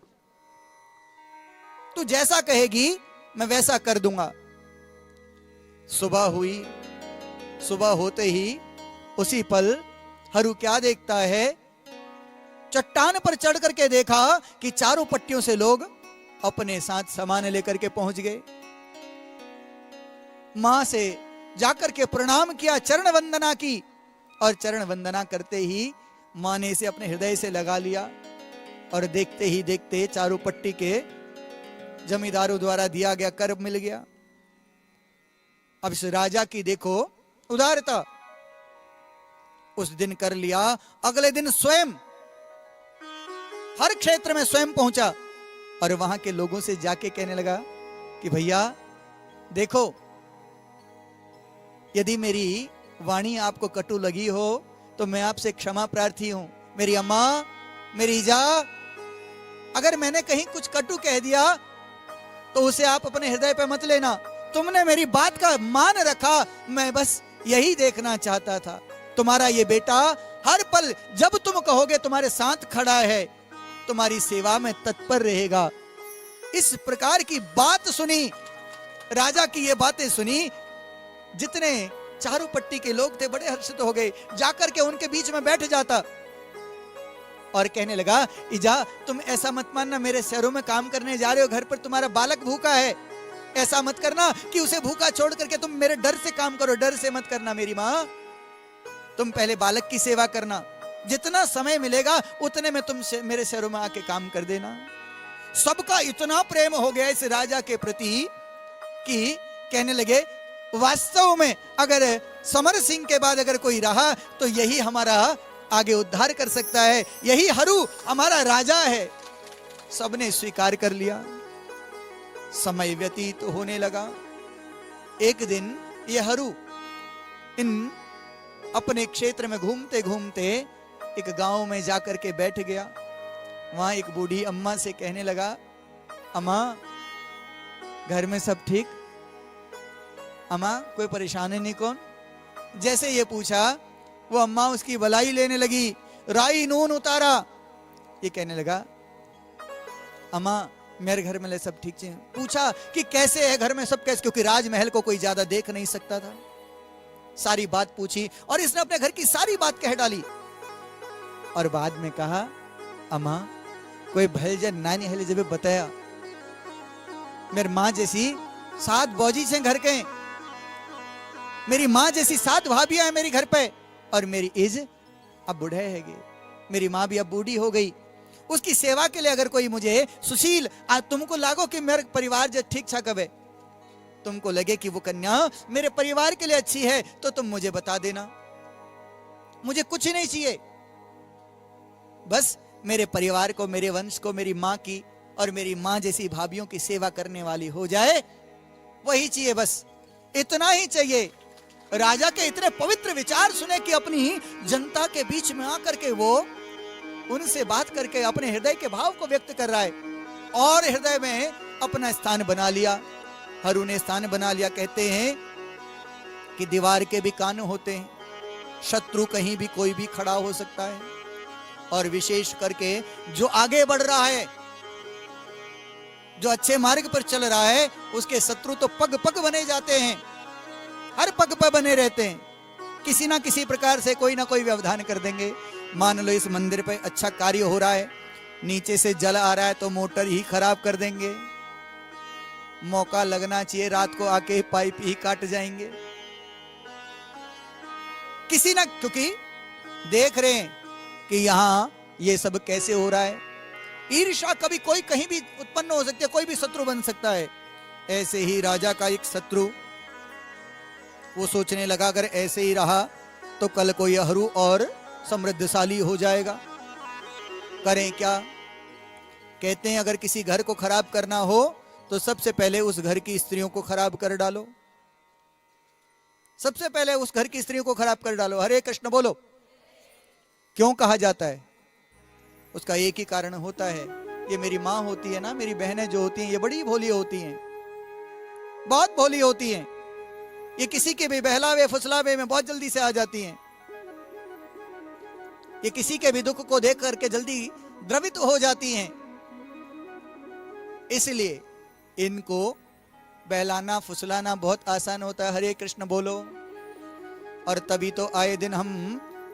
तू जैसा कहेगी मैं वैसा कर दूंगा। सुबह हुई, सुबह होते ही उसी पल हरु क्या देखता है, चट्टान पर चढ़ करके देखा कि चारों पट्टियों से लोग अपने साथ सामान लेकर के पहुंच गए। मां से जाकर के प्रणाम किया, चरण वंदना की, और चरण वंदना करते ही मां ने इसे अपने हृदय से लगा लिया। और देखते ही देखते चारों पट्टी के जमींदारों द्वारा दिया गया कर मिल गया। अब इस राजा की देखो उदारता, उस दिन कर लिया, अगले दिन स्वयं हर क्षेत्र में स्वयं पहुंचा और वहां के लोगों से जाके कहने लगा कि भैया देखो, यदि मेरी वाणी आपको कटु लगी हो तो मैं आपसे क्षमा प्रार्थी हूं। मेरी अम्मा, मेरी जा, अगर मैंने कहीं कुछ कटु कह दिया तो उसे आप अपने हृदय पे मत लेना। तुमने मेरी बात का मान रखा, मैं बस यही देखना चाहता था। तुम्हारा ये बेटा हर पल जब तुम कहोगे तुम्हारे साथ खड़ा है, तुम्हारी सेवा में तत्पर रहेगा। इस प्रकार की बात सुनी, राजा की ये बातें सुनी, जितने चारों पट्टी के लोग थे बड़े हर्षित हो गए। जाकर के उनके बीच में बैठ जाता और कहने लगा, इजा तुम ऐसा मत मानना, मेरे शहरों में काम करने जा रहे हो, घर पर तुम्हारा बालक भूखा है, ऐसा मत करना कि उसे भूखा छोड़ करके तुम मेरे डर से काम करो, डर से मत करना मेरी माँ। तुम पहले बालक की सेवा करना, जितना समय मिलेगा उतने में तुम मेरे शहरों में आके काम कर देना। सबका इतना प्रेम हो गया इस राजा के प्रति कि कहने लगे वास्तव में अगर समर सिंह के बाद अगर कोई रहा तो यही हमारा आगे उद्धार कर सकता है, यही हरू हमारा राजा है। सबने स्वीकार कर लिया। समय व्यतीत होने लगा। एक दिन ये हरू इन अपने क्षेत्र में घूमते घूमते एक गांव में जाकर के बैठ गया। वहां एक बूढ़ी अम्मा से कहने लगा, अम्मा घर में सब ठीक? अम्मा कोई परेशानी नहीं कौन? जैसे ये पूछा वो अम्मा उसकी भलाई लेने लगी, राई नून उतारा। ये कहने लगा, अम्मा मेरे घर में सब ठीक है। पूछा कि कैसे है घर में सब कैसे, क्योंकि राजमहल को कोई ज्यादा देख नहीं सकता था। सारी बात पूछी और इसने अपने घर की सारी बात कह डाली। और बाद में कहा, अम्मा कोई भलजन नानी हले जब बताया, मेरी माँ जैसी 7 बौजी से घर के, मेरी माँ जैसी 7 भाभियां हैं मेरी घर पे, और मेरी एज अब बूढ़े है, मेरी माँ भी अब बूढ़ी हो गई। उसकी सेवा के लिए अगर कोई मुझे सुशील, आज तुमको लागो कि मेरे परिवार जो ठीक ठाक है, तुमको लगे कि वो कन्या मेरे परिवार के लिए अच्छी है तो तुम मुझे बता देना। मुझे कुछ नहीं चाहिए, बस मेरे परिवार को, मेरे वंश को, मेरी माँ की और मेरी माँ जैसी भाभियों की सेवा करने वाली हो जाए, वही चाहिए, बस इतना ही चाहिए। राजा के इतने पवित्र विचार सुने कि अपनी जनता के बीच में आकर के वो उनसे बात करके अपने हृदय के भाव को व्यक्त कर रहा है और हृदय में अपना स्थान बना लिया। हरू ने स्थान बना लिया। कहते हैं कि दीवार के भी कान होते हैं, शत्रु कहीं भी कोई भी खड़ा हो सकता है, और विशेष करके जो आगे बढ़ रहा है, जो अच्छे मार्ग पर चल रहा है, उसके शत्रु तो पग पग बने जाते हैं, हर पग पर बने रहते हैं, किसी ना किसी प्रकार से कोई ना कोई व्यवधान कर देंगे। मान लो इस मंदिर पे अच्छा कार्य हो रहा है, नीचे से जल आ रहा है तो मोटर ही खराब कर देंगे, मौका लगना चाहिए रात को आके पाइप ही काट जाएंगे किसी ना, क्योंकि देख रहे हैं कि यहां ये सब कैसे हो रहा है। ईर्ष्या कभी कोई कहीं भी उत्पन्न हो सकती है, कोई भी शत्रु बन सकता है। ऐसे ही राजा का एक शत्रु, वो सोचने लगा अगर ऐसे ही रहा तो कल को यह हरू और समृद्धशाली हो जाएगा, करें क्या? कहते हैं अगर किसी घर को खराब करना हो तो सबसे पहले उस घर की स्त्रियों को खराब कर डालो, सबसे पहले उस घर की स्त्रियों को खराब कर डालो। हरे कृष्ण बोलो। क्यों कहा जाता है? उसका एक ही कारण होता है, ये मेरी माँ होती है ना, मेरी बहनें जो होती हैं ये बड़ी भोली होती हैं, बहुत भोली होती हैं, ये किसी के भी बहलावे फुसलावे में बहुत जल्दी से आ जाती हैं, ये किसी के भी दुख को देख करके जल्दी द्रवित हो जाती हैं, इसलिए इनको बहलाना फुसलाना बहुत आसान होता है। हरे कृष्ण बोलो। और तभी तो आए दिन हम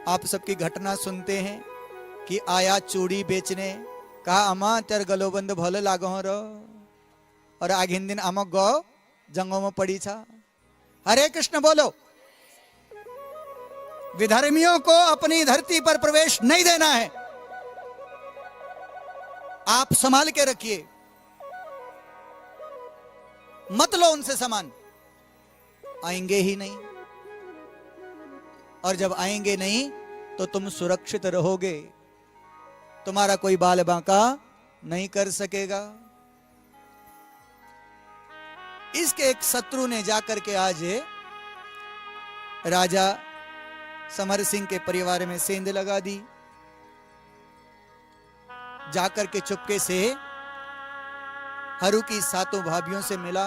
आप सबकी घटना सुनते हैं कि आया चूड़ी बेचने, कहा अमा तेर गलोबंद भले लागो रो, और आगिन दिन अमक गौ जंगों में पड़ी था। हरे कृष्ण बोलो। विधर्मियों को अपनी धरती पर प्रवेश नहीं देना है, आप संभाल के रखिए, मत लो उनसे सामान, आएंगे ही नहीं, और जब आएंगे नहीं तो तुम सुरक्षित रहोगे, तुम्हारा कोई बाल बांका नहीं कर सकेगा। इसके एक शत्रु ने जाकर के आज राजा समर सिंह के परिवार में सेंध लगा दी। जाकर के चुपके से हरू की 7 भाभियों से मिला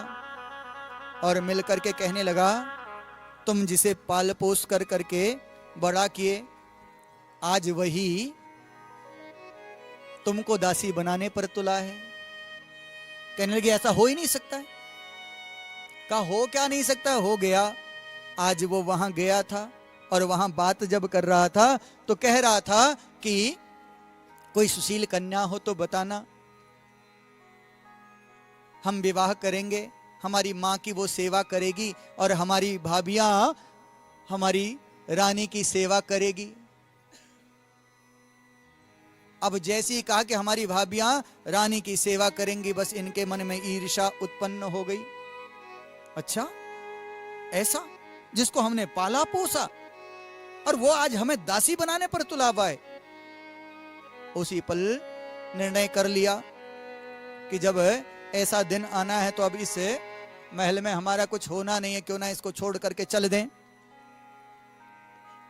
और मिलकर के कहने लगा, तुम जिसे पाल पोस कर करके बड़ा किए, आज वही तुमको दासी बनाने पर तुला है। कहने लगे ऐसा हो ही नहीं सकता है। कहा हो क्या नहीं सकता? हो गया। आज वो वहां गया था और वहां बात जब कर रहा था तो कह रहा था कि कोई सुशील कन्या हो तो बताना, हम विवाह करेंगे, हमारी माँ की वो सेवा करेगी और हमारी भाभियां हमारी रानी की सेवा करेगी। अब जैसे ही कहा कि हमारी भाभियां रानी की सेवा करेंगी, बस इनके मन में ईर्ष्या उत्पन्न हो गई। अच्छा, ऐसा जिसको हमने पाला पोसा और वो आज हमें दासी बनाने पर तुला हुआ है। उसी पल निर्णय कर लिया कि जब ऐसा दिन आना है तो अब इस महल में हमारा कुछ होना नहीं है, क्यों ना इसको छोड़ करके चल दें।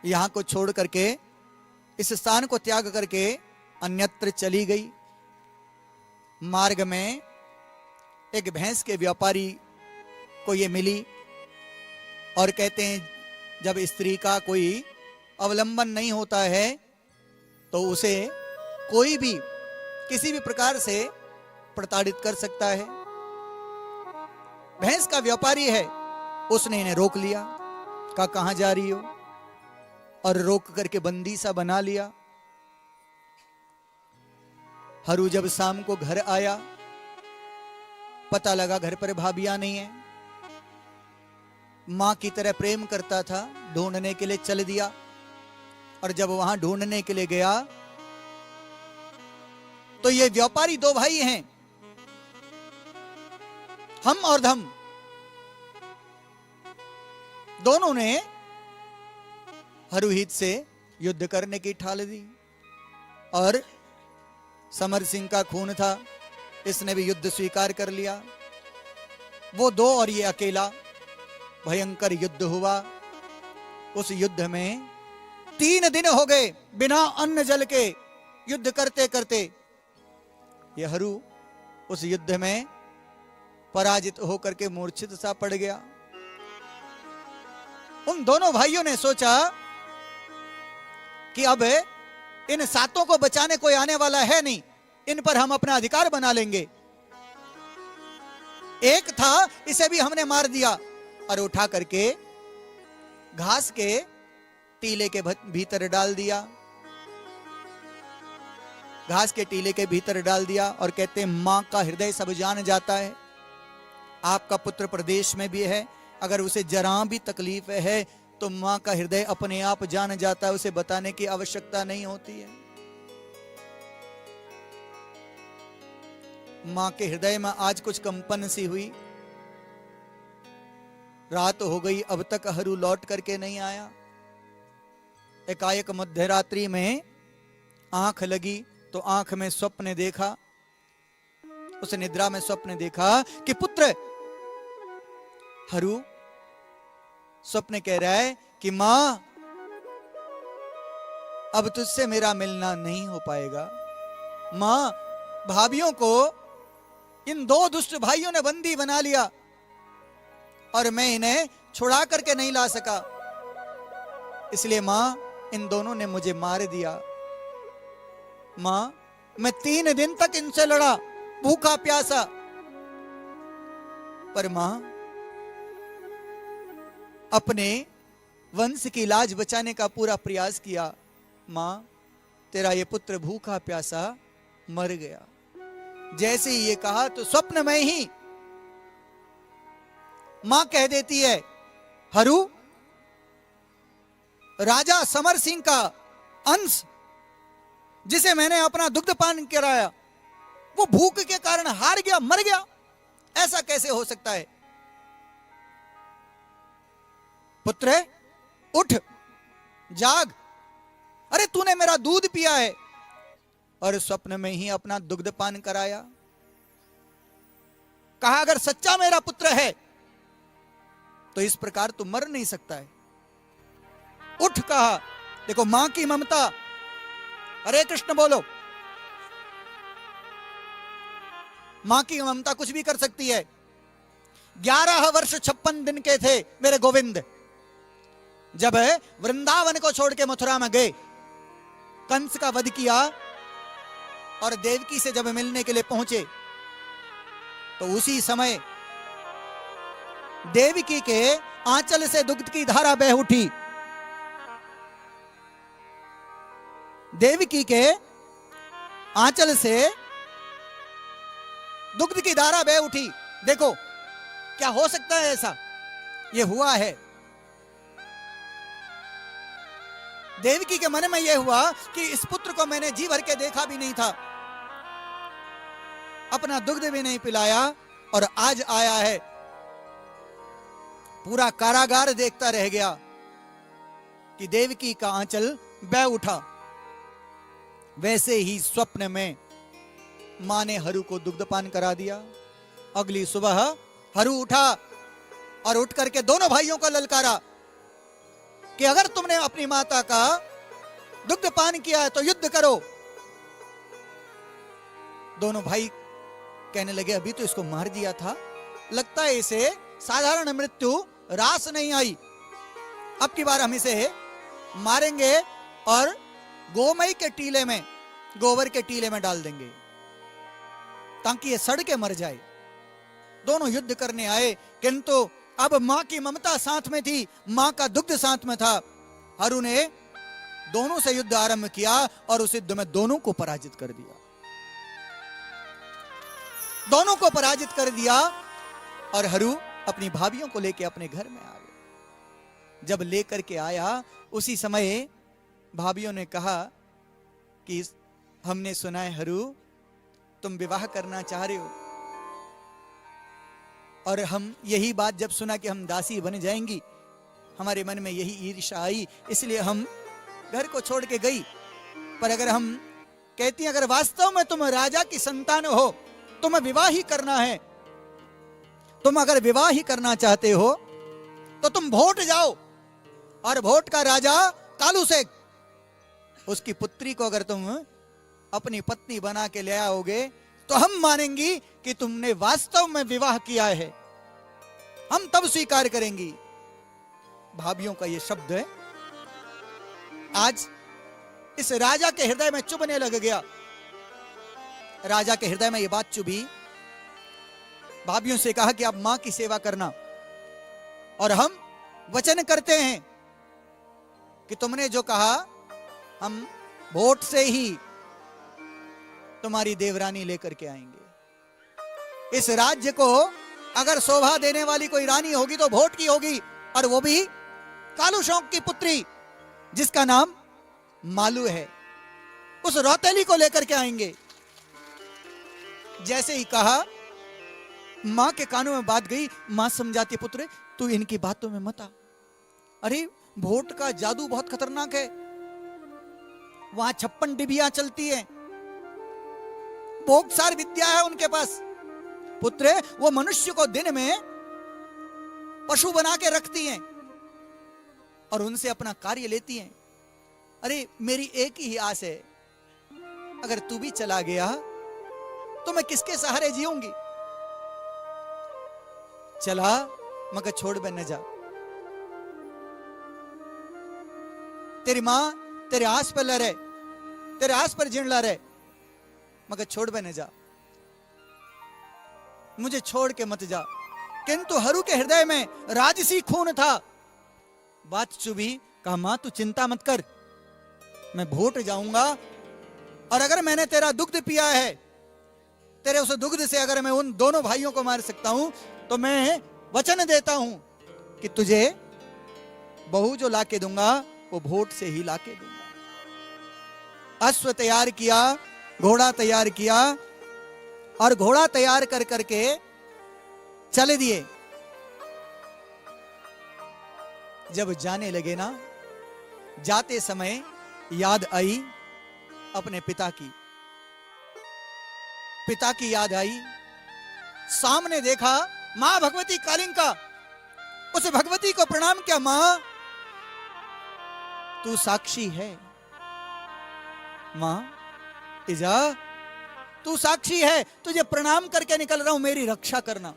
यहां को छोड़ करके, इस स्थान को त्याग करके अन्यत्र चली गई। मार्ग में एक भैंस के व्यापारी को ये मिली और कहते हैं जब स्त्री का कोई अवलंबन नहीं होता है तो उसे कोई भी किसी भी प्रकार से प्रताड़ित कर सकता है। भैंस का व्यापारी है, उसने इन्हें रोक लिया, कहा कहां जा रही हो, और रोक करके बंदी सा बना लिया। हरू जब शाम को घर आया, पता लगा घर पर भाभियां नहीं है। मां की तरह प्रेम करता था, ढूंढने के लिए चल दिया। और जब वहां ढूंढने के लिए गया तो ये व्यापारी दो भाई हैं, हम और धम। दोनों ने हरुहित से युद्ध करने की ठाल दी और समर सिंह का खून था, इसने भी युद्ध स्वीकार कर लिया। वो दो और ये अकेला, भयंकर युद्ध हुआ। उस युद्ध में 3 दिन हो गए बिना अन्न जल के युद्ध करते करते। ये हरू उस युद्ध में पराजित होकर के मूर्छित सा पड़ गया। उन दोनों भाइयों ने सोचा कि अब इन सातों को बचाने कोई आने वाला है नहीं, इन पर हम अपना अधिकार बना लेंगे। एक था, इसे भी हमने मार दिया और उठा करके घास के टीले के भीतर डाल दिया। घास के टीले के भीतर डाल दिया और कहते हैं मां का हृदय सब जान जाता है। आपका पुत्र प्रदेश में भी है, अगर उसे जरा भी तकलीफ है तो मां का हृदय अपने आप जान जाता है, उसे बताने की आवश्यकता नहीं होती है। मां के हृदय में आज कुछ कंपन सी हुई। रात हो गई, अब तक हरू लौट करके नहीं आया। एकाएक मध्य रात्रि में आंख लगी तो आंख में स्वप्न देखा। उस निद्रा में स्वप्न देखा कि पुत्र हरू स्वप्न कह रहा है कि मां अब तुझसे मेरा मिलना नहीं हो पाएगा। मां, भाभियों को इन 2 दुष्ट भाइयों ने बंदी बना लिया और मैं इन्हें छुड़ा करके नहीं ला सका, इसलिए मां इन दोनों ने मुझे मार दिया। मां, मैं 3 दिन तक इनसे लड़ा, भूखा प्यासा, पर मां अपने वंश की लाज बचाने का पूरा प्रयास किया। मां, तेरा ये पुत्र भूखा प्यासा मर गया। जैसे ही ये कहा तो स्वप्न में ही मां कह देती है, हरू, राजा समर सिंह का अंश जिसे मैंने अपना दुग्ध पान कराया, वो भूख के कारण हार गया, मर गया। ऐसा कैसे हो सकता है? पुत्र उठ, जाग, अरे तूने मेरा दूध पिया है और स्वप्न में ही अपना दुग्ध पान कराया। कहा अगर सच्चा मेरा पुत्र है तो इस प्रकार तू मर नहीं सकता है। उठ, कहा। देखो मां की ममता। हरे कृष्ण बोलो। मां की ममता कुछ भी कर सकती है। 11 वर्ष 56 दिन के थे मेरे गोविंद, जब वृंदावन को छोड़ के मथुरा में गए, कंस का वध किया और देवकी से जब मिलने के लिए पहुंचे तो उसी समय देवकी के आंचल से दुग्ध की धारा बह उठी। देवकी के आंचल से दुग्ध की धारा बह उठी। देखो क्या हो सकता है ऐसा? ये हुआ है। देवकी के मन में यह हुआ कि इस पुत्र को मैंने जी भर के देखा भी नहीं था, अपना दुग्ध भी नहीं पिलाया, और आज आया है। पूरा कारागार देखता रह गया कि देवकी का आंचल बह उठा। वैसे ही स्वप्न में मां ने हरू को दुग्धपान करा दिया। अगली सुबह हरू उठा और उठ करके दोनों भाइयों को ललकारा कि अगर तुमने अपनी माता का दुग्धपान किया है तो युद्ध करो। दोनों भाई कहने लगे, अभी तो इसको मार दिया था, लगता है इसे साधारण मृत्यु रास नहीं आई, अब की बार हम इसे मारेंगे और गोमय के टीले में, गोबर के टीले में डाल देंगे ताकि ये सड़ के मर जाए। दोनों युद्ध करने आए, किंतु अब मां की ममता साथ में थी, मां का दुग्ध साथ में था। हरू ने दोनों से युद्ध आरंभ किया और उस युद्ध में दोनों को पराजित कर दिया। दोनों को पराजित कर दिया और हरू अपनी भाभियों को लेकर अपने घर में आ गया। जब लेकर के आया, उसी समय भाभियों ने कहा कि हमने सुना है हरू तुम विवाह करना चाह रहे हो, और हम यही बात जब सुना कि हम दासी बन जाएंगी, हमारे मन में यही ईर्ष्या आई, इसलिए हम घर को छोड़ के गई। पर अगर हम कहती हैं, अगर वास्तव में तुम राजा की संतान हो, तुम्हें विवाह ही करना है, तुम अगर विवाह ही करना चाहते हो तो तुम भोट जाओ, और भोट का राजा कालू शेख, उसकी पुत्री को अगर तुम अपनी पत्नी बना के ले आओगे तो हम मानेंगी कि तुमने वास्तव में विवाह किया है, हम तब स्वीकार करेंगी। भाभियों का यह शब्द है आज इस राजा के हृदय में चुभने लग गया। राजा के हृदय में यह बात चुभी। भाभियों से कहा कि आप मां की सेवा करना, और हम वचन करते हैं कि तुमने जो कहा हम वोट से ही तुम्हारी देवरानी लेकर के आएंगे। इस राज्य को अगर शोभा देने वाली कोई रानी होगी तो वोट की होगी, और वो भी कालू शौक की पुत्री जिसका नाम मालू है, उस रौतेली को लेकर के आएंगे। जैसे ही कहा, मां के कानों में बात गई। मां समझाती, पुत्र तू इनकी बातों में मत आ, अरे वोट का जादू बहुत खतरनाक है, वहां 56 डिबिया चलती है, बोगसार विद्या है उनके पास। पुत्र वो मनुष्य को दिन में पशु बना के रखती हैं और उनसे अपना कार्य लेती हैं। अरे मेरी एक ही आस है, अगर तू भी चला गया तो मैं किसके सहारे जीऊंगी। चला मगर छोड़ बन न जा, तेरी मां तेरे आस पर लड़े, तेरे आस पर जिन ला रहे, मगर छोड़ बन न जा, मुझे छोड़ के मत जा। किंतु हरू के हृदय में राजसी खून था। बात चुभी, कहा मां तू चिंता मत कर, मैं वोट जाऊंगा, और अगर मैंने तेरा दुग्ध पिया है, तेरे उस दुग्ध से अगर मैं उन दोनों भाइयों को मार सकता हूं, तो मैं वचन देता हूं कि तुझे बहू जो लाके दूंगा वो वोट से ही लाके दूंगा। अश्व तैयार किया, घोड़ा तैयार किया, और घोड़ा तैयार कर करके चले दिए। जब जाने लगे ना, जाते समय याद आई अपने पिता की, पिता की याद आई। सामने देखा मां भगवती कालिंका, उस भगवती को प्रणाम किया, मां तू साक्षी है, मां इजा तू साक्षी है, तुझे प्रणाम करके निकल रहा हूं, मेरी रक्षा करना।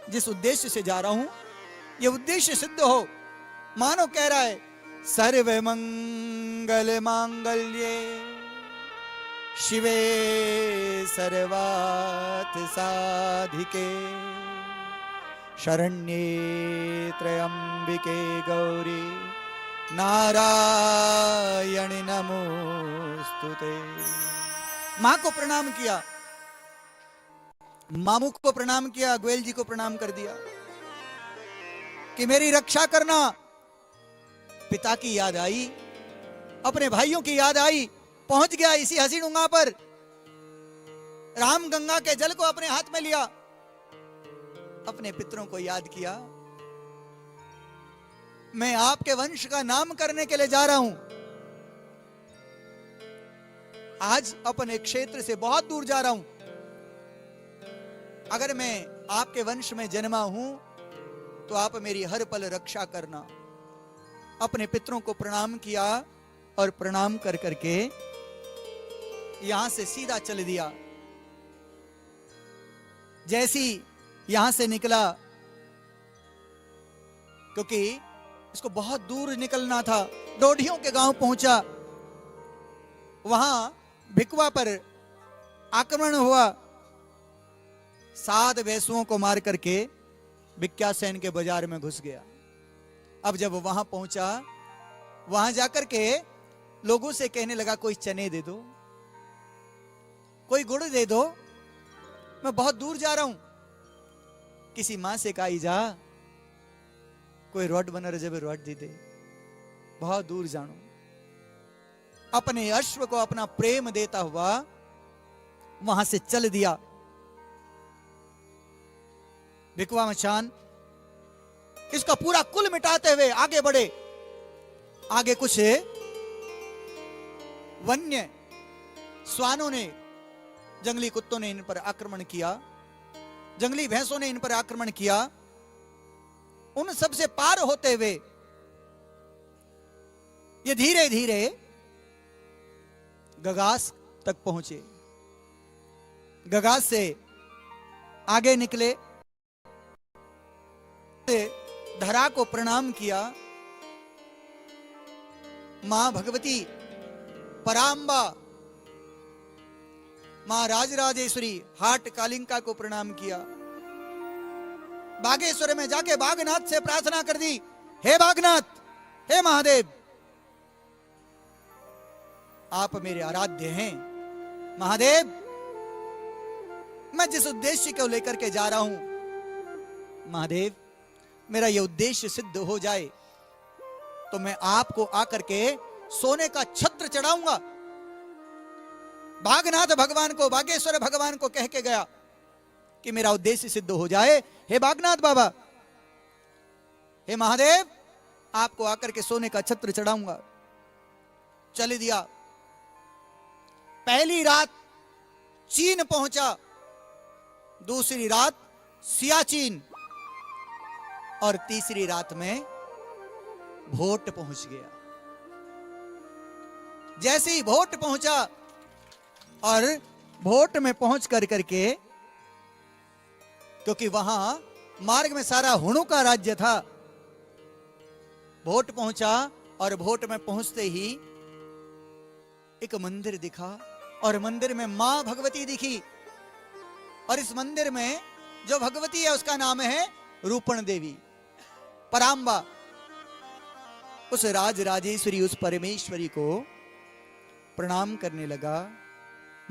जिस उद्देश्य से जा रहा हूं ये उद्देश्य सिद्ध हो। मानो कह रहा है, सर्व मंगल मांगल्ये शिवे सर्वार्थ साधिके शरण्ये त्र्यंबिके गौरी नारायणी नमोस्तुते। मां को प्रणाम किया, मामू को प्रणाम किया, गोयल जी को प्रणाम कर दिया कि मेरी रक्षा करना। पिता की याद आई, अपने भाइयों की याद आई, पहुंच गया इसी हसीडुंगा पर। राम गंगा के जल को अपने हाथ में लिया, अपने पितरों को याद किया। मैं आपके वंश का नाम करने के लिए जा रहा हूं। आज अपने क्षेत्र से बहुत दूर जा रहा हूं। अगर मैं आपके वंश में जन्मा हूं तो आप मेरी हर पल रक्षा करना। अपने पितरों को प्रणाम किया और प्रणाम कर करके यहां से सीधा चल दिया। जैसी यहां से निकला, क्योंकि इसको बहुत दूर निकलना था, डोडियों के गांव पहुंचा। वहां भिकवा पर आक्रमण हुआ। 7 भैंसुओं को मार करके भिक्यासेन के बाजार में घुस गया। अब जब वहां पहुंचा, वहां जाकर के लोगों से कहने लगा कोई चने दे दो, कोई गुड़ दे दो, मैं बहुत दूर जा रहा हूं। किसी मां से कहा जा कोई रोड बना रहे, जब रोड दे दे, बहुत दूर जानो। अपने अश्व को अपना प्रेम देता हुआ वहां से चल दिया। भिकवा मचान इसका पूरा कुल मिटाते हुए आगे बढ़े। आगे कुछ वन्य श्वानों ने, जंगली कुत्तों ने इन पर आक्रमण किया, जंगली भैंसों ने इन पर आक्रमण किया। उन सब से पार होते हुए ये धीरे धीरे गगास तक पहुंचे। गगास से आगे निकले, धरा को प्रणाम किया। मां भगवती परांबा, मां राजराजेश्वरी हाट कालिंका को प्रणाम किया। बागेश्वर में जाके बागनाथ से प्रार्थना कर दी, हे बागनाथ, हे महादेव, आप मेरे आराध्य हैं। महादेव, मैं जिस उद्देश्य को लेकर के जा रहा हूं, महादेव, मेरा यह उद्देश्य सिद्ध हो जाए तो मैं आपको आकर के सोने का छत्र चढ़ाऊंगा। बागनाथ भगवान को, बागेश्वर भगवान को कह के गया कि मेरा उद्देश्य सिद्ध हो जाए, हे बागनाथ बाबा, हे महादेव, आपको आकर के सोने का छत्र चढ़ाऊंगा। चल दिया। पहली रात चीन पहुंचा, दूसरी रात सियाचिन, और तीसरी रात में भोट पहुंच गया। जैसे ही भोट पहुंचा और भोट में पहुंच कर करके, क्योंकि वहां मार्ग में सारा हुणों का राज्य था, भोट पहुंचा और भोट में पहुंचते ही एक मंदिर दिखा और मंदिर में मां भगवती दिखी। और इस मंदिर में जो भगवती है उसका नाम है रूपण देवी परांबा। उस राजराजेश्वरी, उस परमेश्वरी को प्रणाम करने लगा,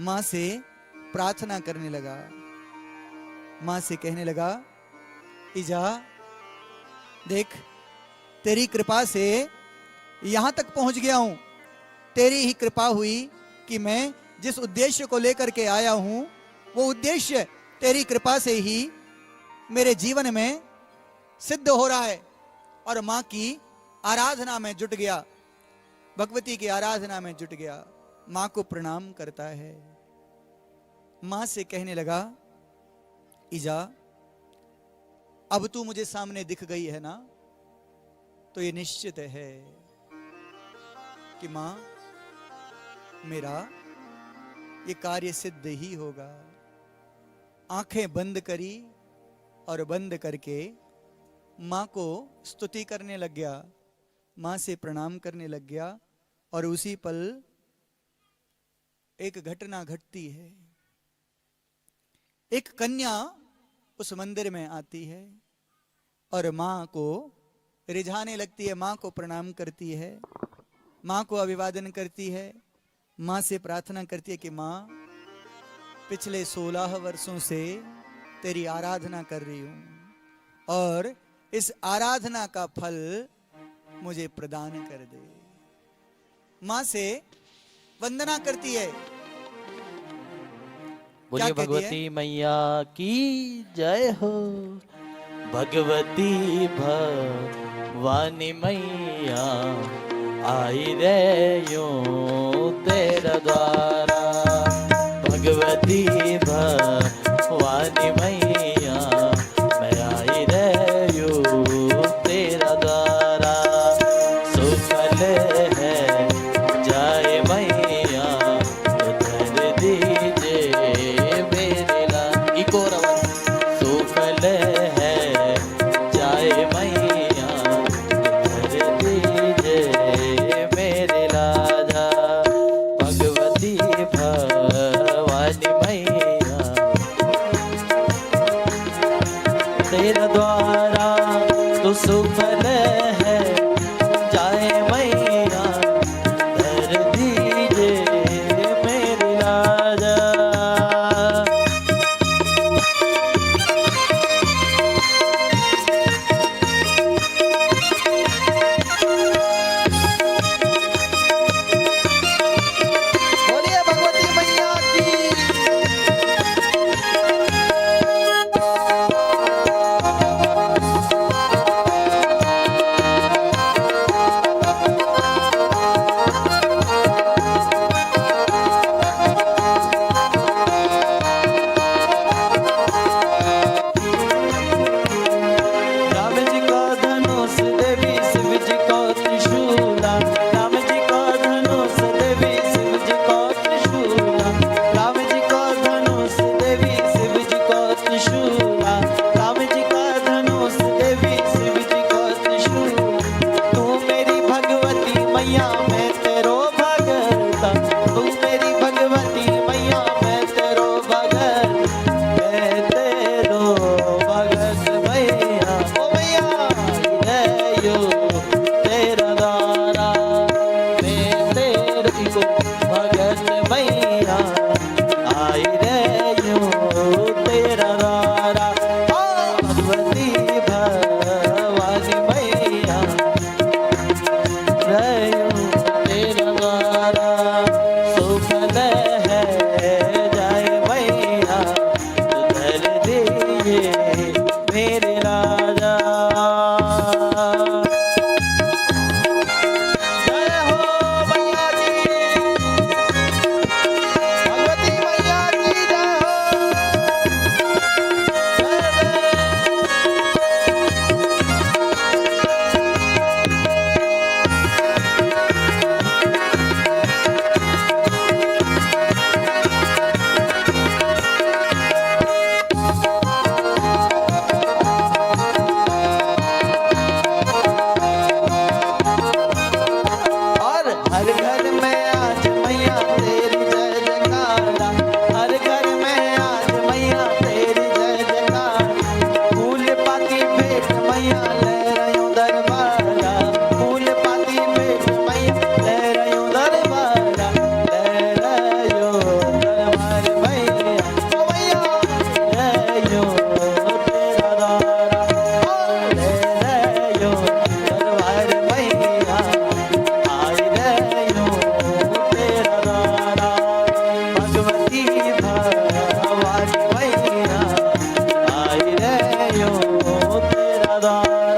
मां से प्रार्थना करने लगा। मां से कहने लगा, इजा देख, तेरी कृपा से यहां तक पहुंच गया हूं। तेरी ही कृपा हुई कि मैं जिस उद्देश्य को लेकर के आया हूं, वो उद्देश्य तेरी कृपा से ही मेरे जीवन में सिद्ध हो रहा है। और मां की आराधना में जुट गया, भगवती की आराधना में जुट गया, मां को प्रणाम करता है। मां से कहने लगा, इजा, अब तू मुझे सामने दिख गई है ना, तो ये निश्चित है कि मां, मेरा ये कार्य सिद्ध ही होगा। आंखें बंद करी और बंद करके मां को स्तुति करने लग गया, मां से प्रणाम करने लग गया। और उसी पल एक घटना घटती है। एक कन्या उस मंदिर में आती है और मां को रिझाने लगती है, मां को प्रणाम करती है, मां को अभिवादन करती है, मां से प्रार्थना करती है कि मां, पिछले 16 वर्षों से तेरी आराधना कर रही हूं और इस आराधना का फल मुझे प्रदान कर दे। मां से वंदना करती है। बोलिए भगवती मैया की जय हो। भगवती भवानी मैया आई रे यूं तेरा द्वारा। भगवती भवानी मैया मैं आई रे यूं तेरा द्वारा। सुफल है जाए मैया तो धर दीजे मेरे ला। इको रवन सुफल है जाए मैया तो धर दीजे मेरे लाजा। भगवती भवानी मैया तेरा द्वारा तो सुफल है जाए मैया धर दीजे मेरे राजा। बोलिए भगवती मैया की। राम जी का धनुष देवी शिव जी का त्रिशूला। राम जी का धनुष देवी शिव जी का त्रिशूला। राम जी का धनुष देवी शिव जी का त्रिशूला। राम जी का धनुष देवी शिव जी का त्रिशूला। तू मेरी भगवती मैया मैं तेरो भगता। तू मेरी भगवती मैया मैं तेरो भगत। मैं तेरो भगत मैया ओ मैया जय यो तेरा द्वारा। मैं तेरे को भगत मैया आई रे यो तेरा द्वारा। भगवती भवानी मैया रे यो तेरा द्वारा। सुफल है जाए मैया तो धर दीजिए मेरे राजा। जय हो मैया की। भगवती मैया की जय हो। जय जय। और हर घर में आज मैया तेरी जय जयकारा। हर घर में आज मैया तेरी जय जयकारा। फूल पाती भेंट मैया ले रही दरबारा। फूल पाती भेंट मैया ले रही दरबारा। ले रही दरबार मैया ओ मैया ले यो तेरा द्वारा। ले रही दरबार मैया आई रे यो तेरा द्वारा। भगवती भवानी मैया आई रे यो तेरा द्वारा।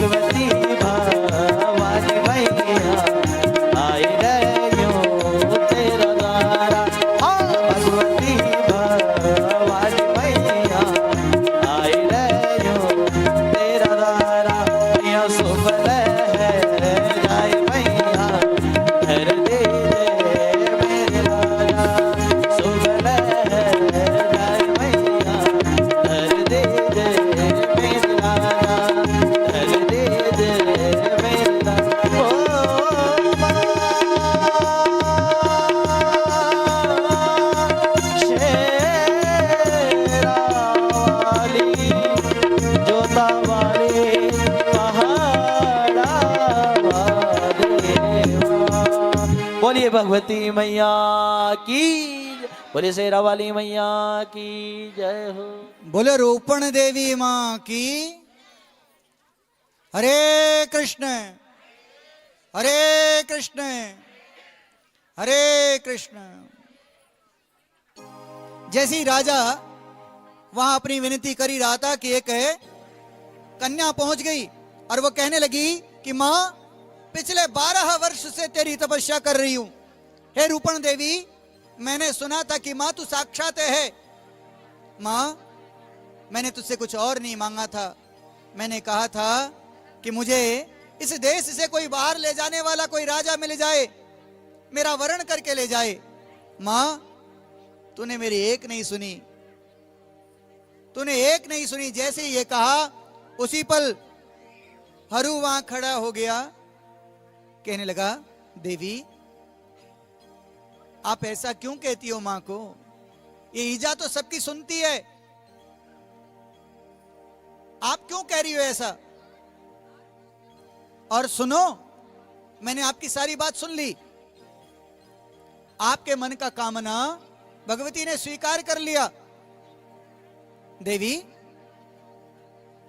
भगवती भवानी मैया आई रहियो तेरा द्वारा। हाँ भगवती भवानी मैया आई रहियो तेरा द्वारा। या सुबह है जाए मैया घर दे मेरे लाला। सुबह है जाए मैया घर दे मेरे लाला। घर दे मेरे लाला। ओ शेरा वाली जोता वाली पहाड़ा वाले। बोलिए भगवती मैया की जय। बोलिए शेरा वाली मैया की जय हो। बोले रूपण देवी मां की। हरे कृष्ण हरे कृष्ण हरे कृष्ण। जैसी राजा वहां अपनी विनती करी रहा था कि एक कन्या पहुंच गई और वो कहने लगी कि मां पिछले 12 वर्ष से तेरी तपस्या कर रही हूं। हे रूपण देवी, मैंने सुना था कि मां तू साक्षात है। मां मैंने तुझसे कुछ और नहीं मांगा था। मैंने कहा था कि मुझे इस देश से कोई बाहर ले जाने वाला कोई राजा मिल जाए, मेरा वरण करके ले जाए। मां तूने मेरी एक नहीं सुनी, तूने एक नहीं सुनी। जैसे ही ये कहा उसी पल हरू वहां खड़ा हो गया, कहने लगा देवी आप ऐसा क्यों कहती हो मां को? ये ईजा तो सबकी सुनती है, आप क्यों कह रही हो ऐसा? और सुनो, मैंने आपकी सारी बात सुन ली। आपके मन का कामना भगवती ने स्वीकार कर लिया। देवी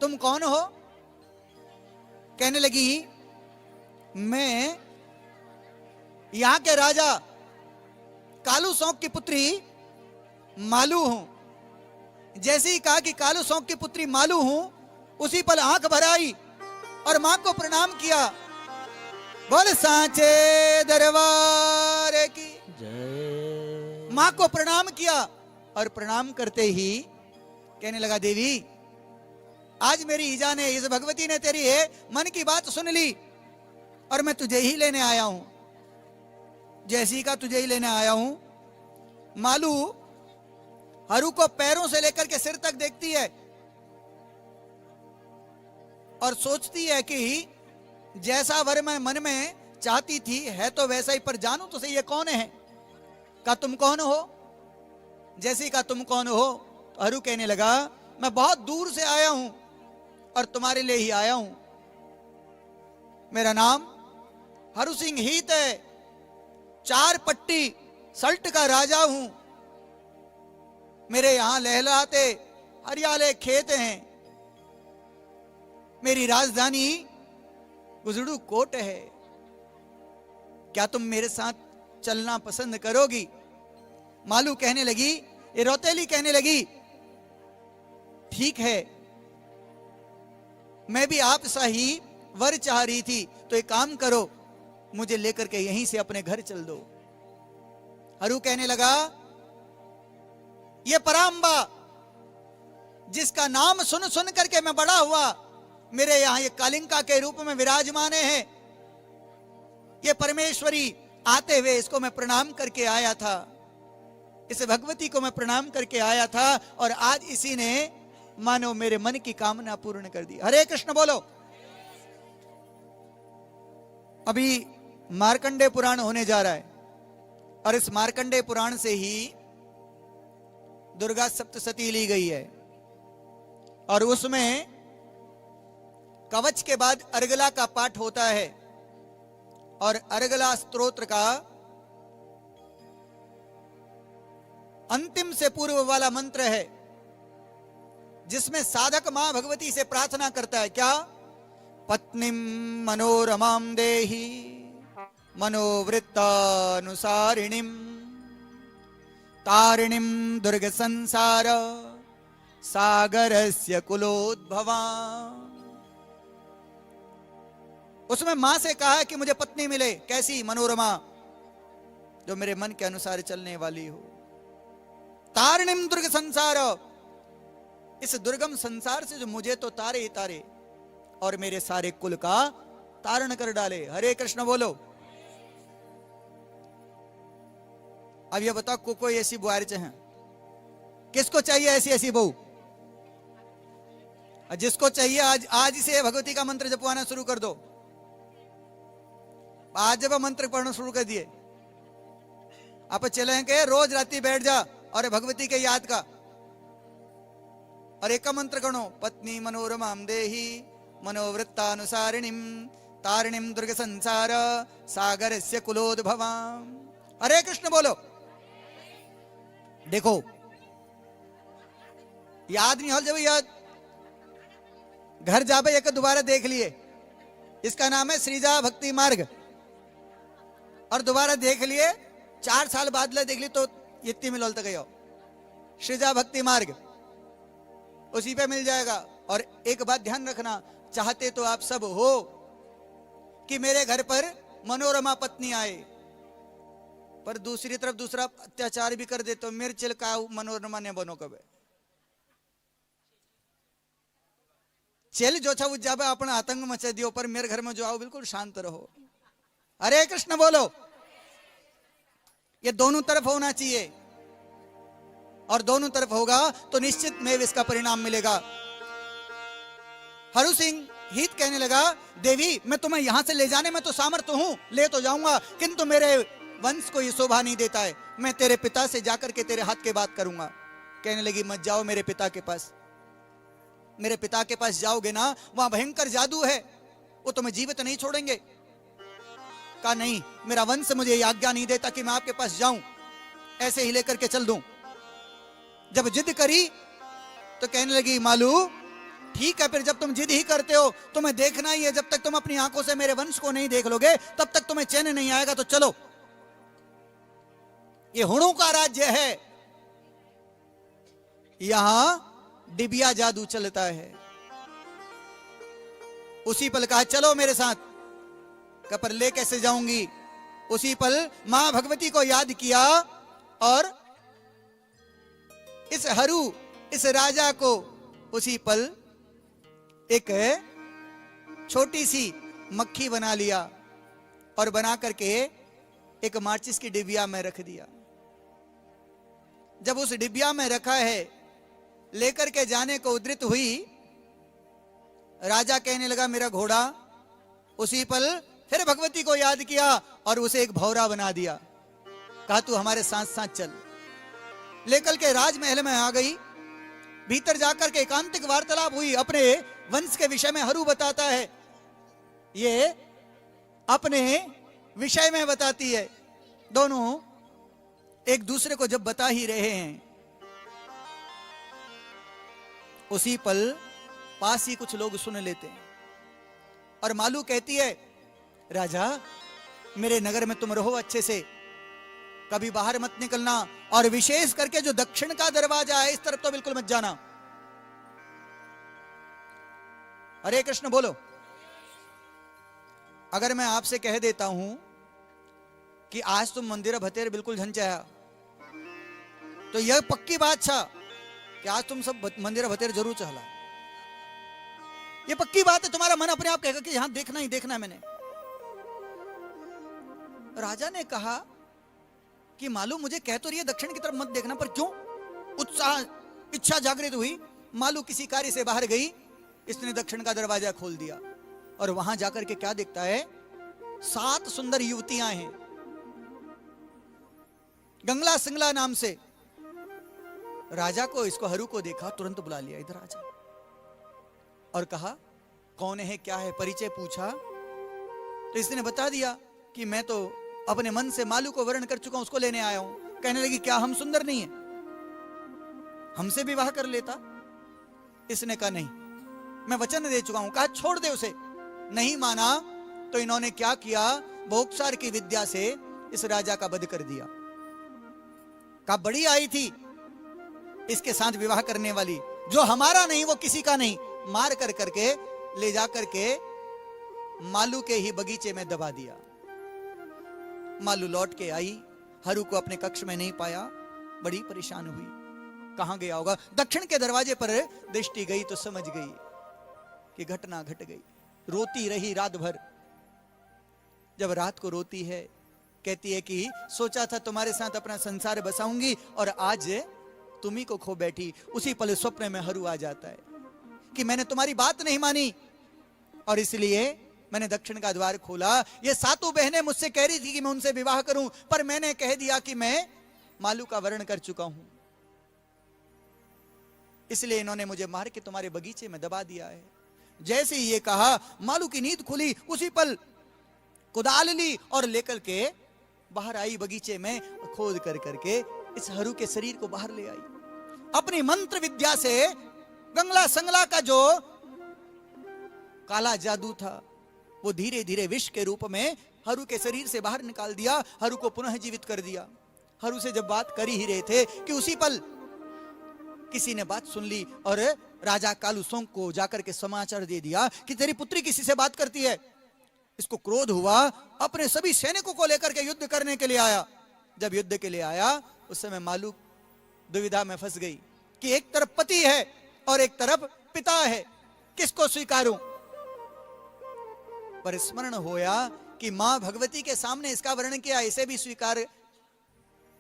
तुम कौन हो? कहने लगी मैं यहां के राजा कालू सौंक की पुत्री मालू हूं। जैसे ही कहा कि कालू सौंक की पुत्री मालू हूं, उसी पल आंख भर आई और मां को प्रणाम किया। बोल सांचे दरबार की जय। मां को प्रणाम किया और प्रणाम करते ही कहने लगा देवी आज मेरी ईजा ने, इस भगवती ने तेरी मन की बात सुन ली और मैं तुझे ही लेने आया हूं। जैसी का तुझे ही लेने आया हूं। मालू हरू को पैरों से लेकर के सिर तक देखती है और सोचती है कि जैसा वर मैं मन में चाहती थी है तो वैसा ही, पर जानू तो सही ये कौन है? का तुम कौन हो? जैसी का तुम कौन हो? तो हरू कहने लगा मैं बहुत दूर से आया हूं और तुम्हारे लिए ही आया हूं। मेरा नाम हरू सिंह हीत है, 4 पट्टी सल्ट का राजा हूं। मेरे यहां लहलाते हरियाले खेत हैं। मेरी राजधानी गुजड़ू कोट है। क्या तुम मेरे साथ चलना पसंद करोगी? मालू कहने लगी, ये रौतेली कहने लगी ठीक है, मैं भी आप सा ही वर चाह रही थी, तो एक काम करो मुझे लेकर के यहीं से अपने घर चल दो। हरू कहने लगा ये पराम्बा जिसका नाम सुन सुन करके मैं बड़ा हुआ, मेरे यहां ये कालिंका के रूप में विराजमान है। ये परमेश्वरी आते हुए इसको मैं प्रणाम करके आया था, इस भगवती को मैं प्रणाम करके आया था और आज इसी ने मानो मेरे मन की कामना पूर्ण कर दी। हरे कृष्ण बोलो। अभी मार्कंडे पुराण होने जा रहा है और इस मार्कंडे पुराण से ही दुर्गा सप्तशती ली गई है और उसमें कवच के बाद अर्गला का पाठ होता है और अर्गला स्तोत्र का अंतिम से पूर्व वाला मंत्र है जिसमें साधक मां भगवती से प्रार्थना करता है क्या? पत्नीम मनोरमां देहि मनोवृत्तानुसारिणीं तारिणीं दुर्ग संसार सागरस्य कुलोद्भवा। उसमें मां से कहा कि मुझे पत्नी मिले कैसी, मनोरमा, जो मेरे मन के अनुसार चलने वाली हो। तारिणीम दुर्ग संसार, इस दुर्गम संसार से जो मुझे तो तारे ही तारे और मेरे सारे कुल का तारण कर डाले। हरे कृष्ण बोलो। अब ये बताओ कोई ऐसी बुआरी चाहे, किसको चाहिए ऐसी ऐसी बहू? जिसको चाहिए आज से भगवती का मंत्र जपवाना शुरू कर दो। आज जब मंत्र पढ़ना शुरू कर दिए, आप चलेंगे रोज राती बैठ जा और भगवती के याद का, और एक मंत्र गणो, पत्नी मनोरमाम देही मनोवृत्तानुसारिणीम तारिणीम दुर्ग संसार सागरस्य कुलोद्भवाम। हरे कृष्ण बोलो। देखो याद नहीं हो जब याद घर जा भाई एक दोबारा देख लिए, इसका नाम है श्रीजा भक्ति मार्ग, और दोबारा देख लिए 4 साल बाद देख ली तो इतनी मिलोल तक गयो श्रीजा भक्ति मार्ग, उसी पे मिल जाएगा। और एक बात ध्यान रखना, चाहते तो आप सब हो कि मेरे घर पर मनोरमा पत्नी आए, पर दूसरी तरफ दूसरा अत्याचार भी कर दे तो मेरे चिलका मनोरमा ने बनो कबे चल जो छा जाबे अपने आतंक मचे दियो, पर मेरे घर में जो आओ बिल्कुल शांत रहो। हरे कृष्ण बोलो। ये दोनों तरफ होना चाहिए, और दोनों तरफ होगा तो निश्चित में इसका परिणाम मिलेगा। हरु सिंह हित कहने लगा, देवी मैं तुम्हें यहां से ले जाने में तो सामर्थ्य हूं, ले तो जाऊंगा, किंतु मेरे वंश को ये शोभा नहीं देता है, मैं तेरे पिता से जाकर के तेरे हाथ के बात करूंगा। कहने लगी मत जाओ मेरे पिता के पास, मेरे पिता के पास जाओगे ना वहां भयंकर जादू है, वो तुम्हें जीवित नहीं छोड़ेंगे। कहा नहीं, मेरा वंश मुझे आज्ञा नहीं देता कि मैं आपके पास जाऊं, ऐसे ही लेकर के चल दूं। जब जिद करी तो कहने लगी मालू ठीक है, फिर जब तुम जिद ही करते हो तुम्हें देखना ही है, जब तक तुम अपनी आंखों से मेरे वंश को नहीं देख लोगे तब तक तुम्हें चैन नहीं आएगा, तो चलो। ये हुणों का राज्य है, यहां डिबिया जादू चलता है। उसी पल कहा चलो मेरे साथ, पर ले कैसे जाऊंगी? उसी पल मां भगवती को याद किया और इस हरु इस राजा को उसी पल एक छोटी सी मक्खी बना लिया और बना करके एक माचिस की डिबिया में रख दिया। जब उस डिबिया में रखा है, लेकर के जाने को उद्रित हुई, राजा कहने लगा मेरा घोड़ा। उसी पल फिर भगवती को याद किया और उसे एक भौरा बना दिया। कहा तू हमारे साथ साथ चल। लेकर के राजमहल में आ गई। भीतर जाकर के एकांतिक वार्तालाप हुई। अपने वंश के विषय में हरु बताता है, ये अपने विषय में बताती है। दोनों एक दूसरे को जब बता ही रहे हैं, उसी पल पास ही कुछ लोग सुन लेते हैं। और मालू कहती है राजा मेरे नगर में तुम रहो अच्छे से, कभी बाहर मत निकलना, और विशेष करके जो दक्षिण का दरवाजा है इस तरफ तो बिल्कुल मत जाना। हरे कृष्ण बोलो। अगर मैं आपसे कह देता हूं कि आज तुम मंदिर भतेर बिल्कुल झंझाया, तो यह पक्की बात छा कि आज तुम सब मंदिर भतेर जरूर चला। यह पक्की बात है, तुम्हारा मन अपने आप कहेगा कि यहां देखना ही देखना है मैंने। राजा ने कहा कि मालूम मुझे कह तो रही है दक्षिण की तरफ मत देखना, पर क्यों? उत्साह इच्छा जागृत हुई। मालू किसी कार्य से बाहर गई, इसने दक्षिण का दरवाजा खोल दिया और वहां जाकर के क्या देखता है, 7 सुंदर युवतियां हैं, गंगला सिंगला नाम से। राजा को, इसको हरु को देखा, तुरंत बुला लिया, इधर आजा, और कहा कौन है क्या है, परिचय पूछा तो इसने बता दिया कि मैं तो अपने मन से मालू को वर्ण कर चुका हूं, उसको लेने आया हूं। कहने लगी क्या हम सुंदर नहीं है, हमसे विवाह कर लेता? इसने कहा नहीं, मैं वचन दे चुका हूं। कहा छोड़ दे उसे। नहीं माना तो इन्होंने क्या किया, बोक्सार की विद्या से इस राजा का वध कर दिया। कहा बड़ी आई थी इसके साथ विवाह करने वाली, जो हमारा नहीं वो किसी का नहीं, मार कर करके ले जा करके मालू के ही बगीचे में दबा दिया। मालू लौट के आई, हरू को अपने कक्ष में नहीं पाया, बड़ी परेशान हुई, कहां गया होगा। दक्षिण के दरवाजे पर दृष्टि गई तो समझ गई कि घटना घट गई। रोती रही रात भर। जब रात को रोती है, कहती है कि सोचा था तुम्हारे साथ अपना संसार बसाऊंगी और आज तुम्ही को खो बैठी। उसी पल स्वप्न में हरू आ जाता है कि मैंने तुम्हारी बात नहीं मानी और इसलिए मैंने दक्षिण का द्वार खोला। ये सातों बहनें मुझसे कह रही थी कि मैं उनसे विवाह करूं, पर मैंने कह दिया कि मैं मालू का वर्ण कर चुका हूं, इसलिए इन्होंने मुझे मार के तुम्हारे बगीचे में दबा दिया है। जैसे ही ये कहा, मालू की नींद खुली, उसी पल कुदाल ली और लेकर के बाहर आई बगीचे में, खोद कर करके इस हरू के शरीर को बाहर ले आई। अपनी मंत्र विद्या से गंगला संगला का जो काला जादू था वो धीरे धीरे विष के रूप में हरू के शरीर से बाहर निकाल दिया, हरू को पुनः जीवित कर दिया। हरू से जब बात कर ही रहे थे कि उसी पल किसी ने बात सुन ली और राजा कालूसोंग को जाकर के समाचार दे दिया कि तेरी पुत्री किसी से बात करती है। इसको क्रोध हुआ, अपने सभी सैनिकों को लेकर के युद्ध करने के लिए आया। जब युद्ध के लिए आया उस समय मालू दुविधा में फंस गई कि एक तरफ पति है और एक तरफ पिता है, किसको स्वीकारूं। पर स्मरण होया कि मां भगवती के सामने इसका वर्णन किया, इसे भी स्वीकार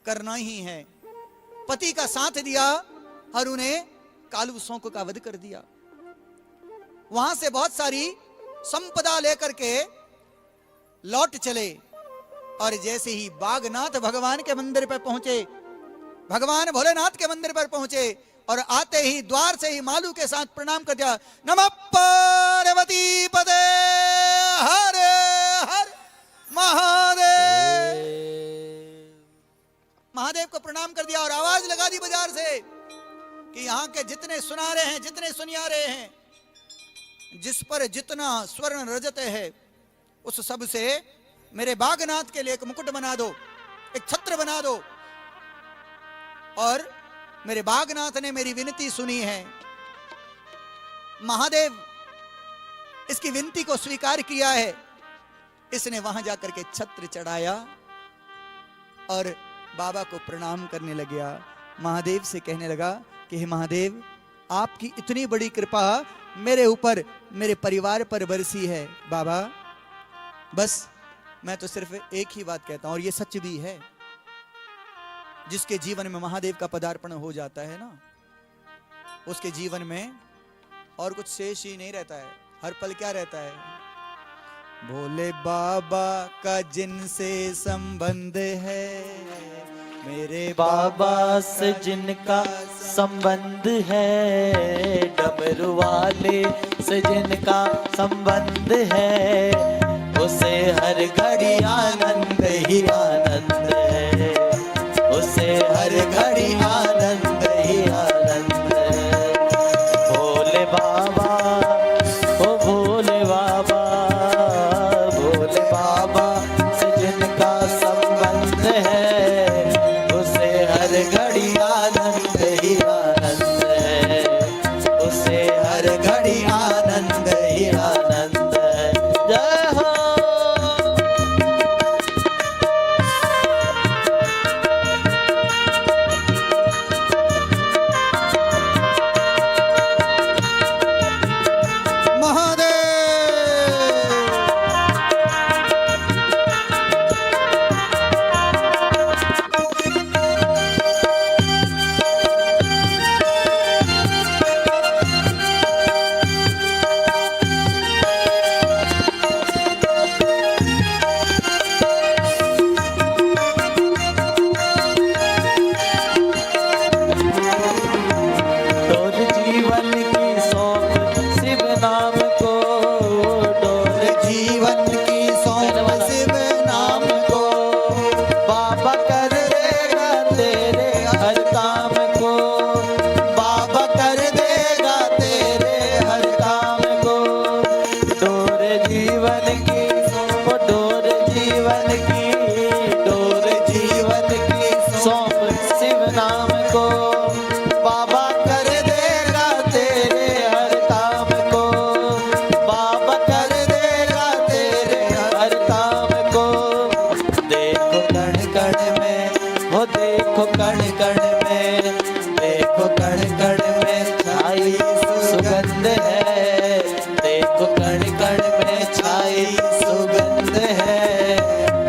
करना ही है। पति का साथ दिया, हरू ने कालूसोंग का वध कर दिया। वहां से बहुत सारी संपदा लेकर के लौट चले और जैसे ही बागनाथ भगवान के मंदिर पर पहुंचे, भगवान भोलेनाथ के मंदिर पर पहुंचे और आते ही द्वार से ही मालू के साथ प्रणाम कर दिया। नमः पार्वती पदे हर हर महादेव। महादेव को प्रणाम कर दिया और आवाज लगा दी बाजार से कि यहाँ के जितने सुनारे हैं, जितने सुनियारे हैं, जिस पर जितना स्वर्ण रजत है, उस सब से मेरे बागनाथ के लिए एक मुकुट बना दो, एक छत्र बना दो। और मेरे बागनाथ ने मेरी विनती सुनी है। महादेव इसकी विनती को स्वीकार किया है। इसने वहां जाकर के छत्र चढ़ाया और बाबा को प्रणाम करने लग गया। महादेव से कहने लगा कि हे महादेव, आपकी इतनी बड़ी कृपा मेरे ऊपर, मेरे परिवार पर बरसी है। बाबा बस मैं तो सिर्फ एक ही बात कहता हूं और ये सच भी है, जिसके जीवन में महादेव का पदार्पण हो जाता है ना, उसके जीवन में और कुछ शेष ही नहीं रहता है। हर पल क्या रहता है? भोले बाबा का जिनसे संबंध है, मेरे बाबा से जिनका संबंध है, डमरू वाले से जिनका संबंध है, उसे हर घड़ी आनंद ही आनंद है, उसे हर घड़ी आनंद ही आनंद है। भोले बाबा, ओ भोले बाबा, भोले बाबा से जिनका संबंध है, उसे हर घड़ी आनंद ही आनंद है, उसे हर घड़ी आनंद ही आनंद है। जय हो। ही सुगंध है,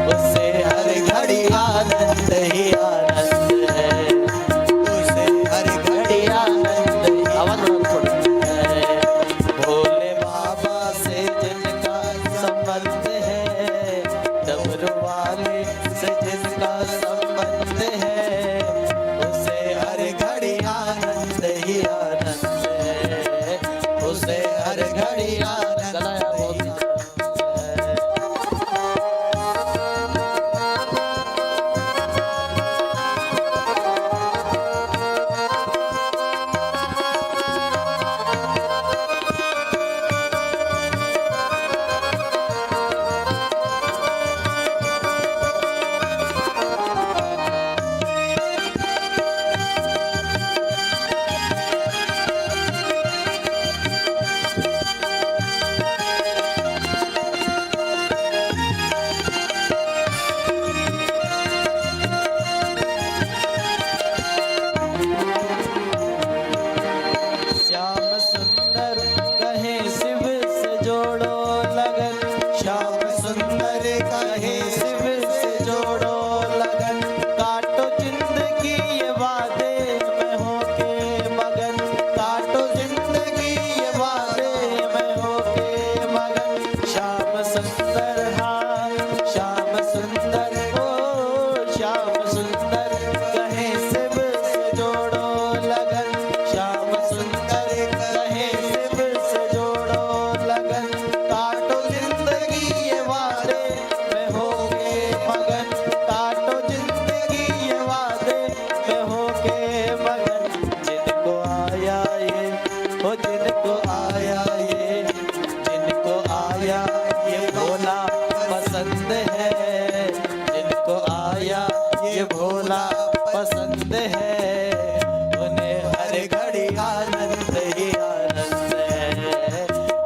उसे हर घड़ी आनंद ही आनंद है, उसे हर घड़ी आनंद ही आनंद है। भोले बाबा से जिनका संबंध है, डमरू वाले से जिनका संबंध है, उसे हर घड़ी आनंद ही आनंद है, उसे हर घड़ी आनंद ही आनंद है। श्याम सुंदर कहे शिव से जोड़ो लगन, श्याम सुंदर कहे शिव से जोड़ो लगन, काटो जिंदगी ये वादे में होके मगन, काटो जिंदगी ये वादे में होके मगन। श्याम सुंदर हाँ श्याम सुंदर ओ श्याम सुंदर कहे शिव से जोड़ो लगन, श्याम सुंदर कहे शिव से जोड़ो लगन, काटो जिंदगी ये वादे में होके मगन, काटो जिंदगी ये वादे में होके मगन। जिनको आया ये हो जिनको आया ये, जिनको आया ये भोला पसंद है, जिनको आया ये भोला पसंद है, उन्हें हर घड़ी आनंद ही आनंद है,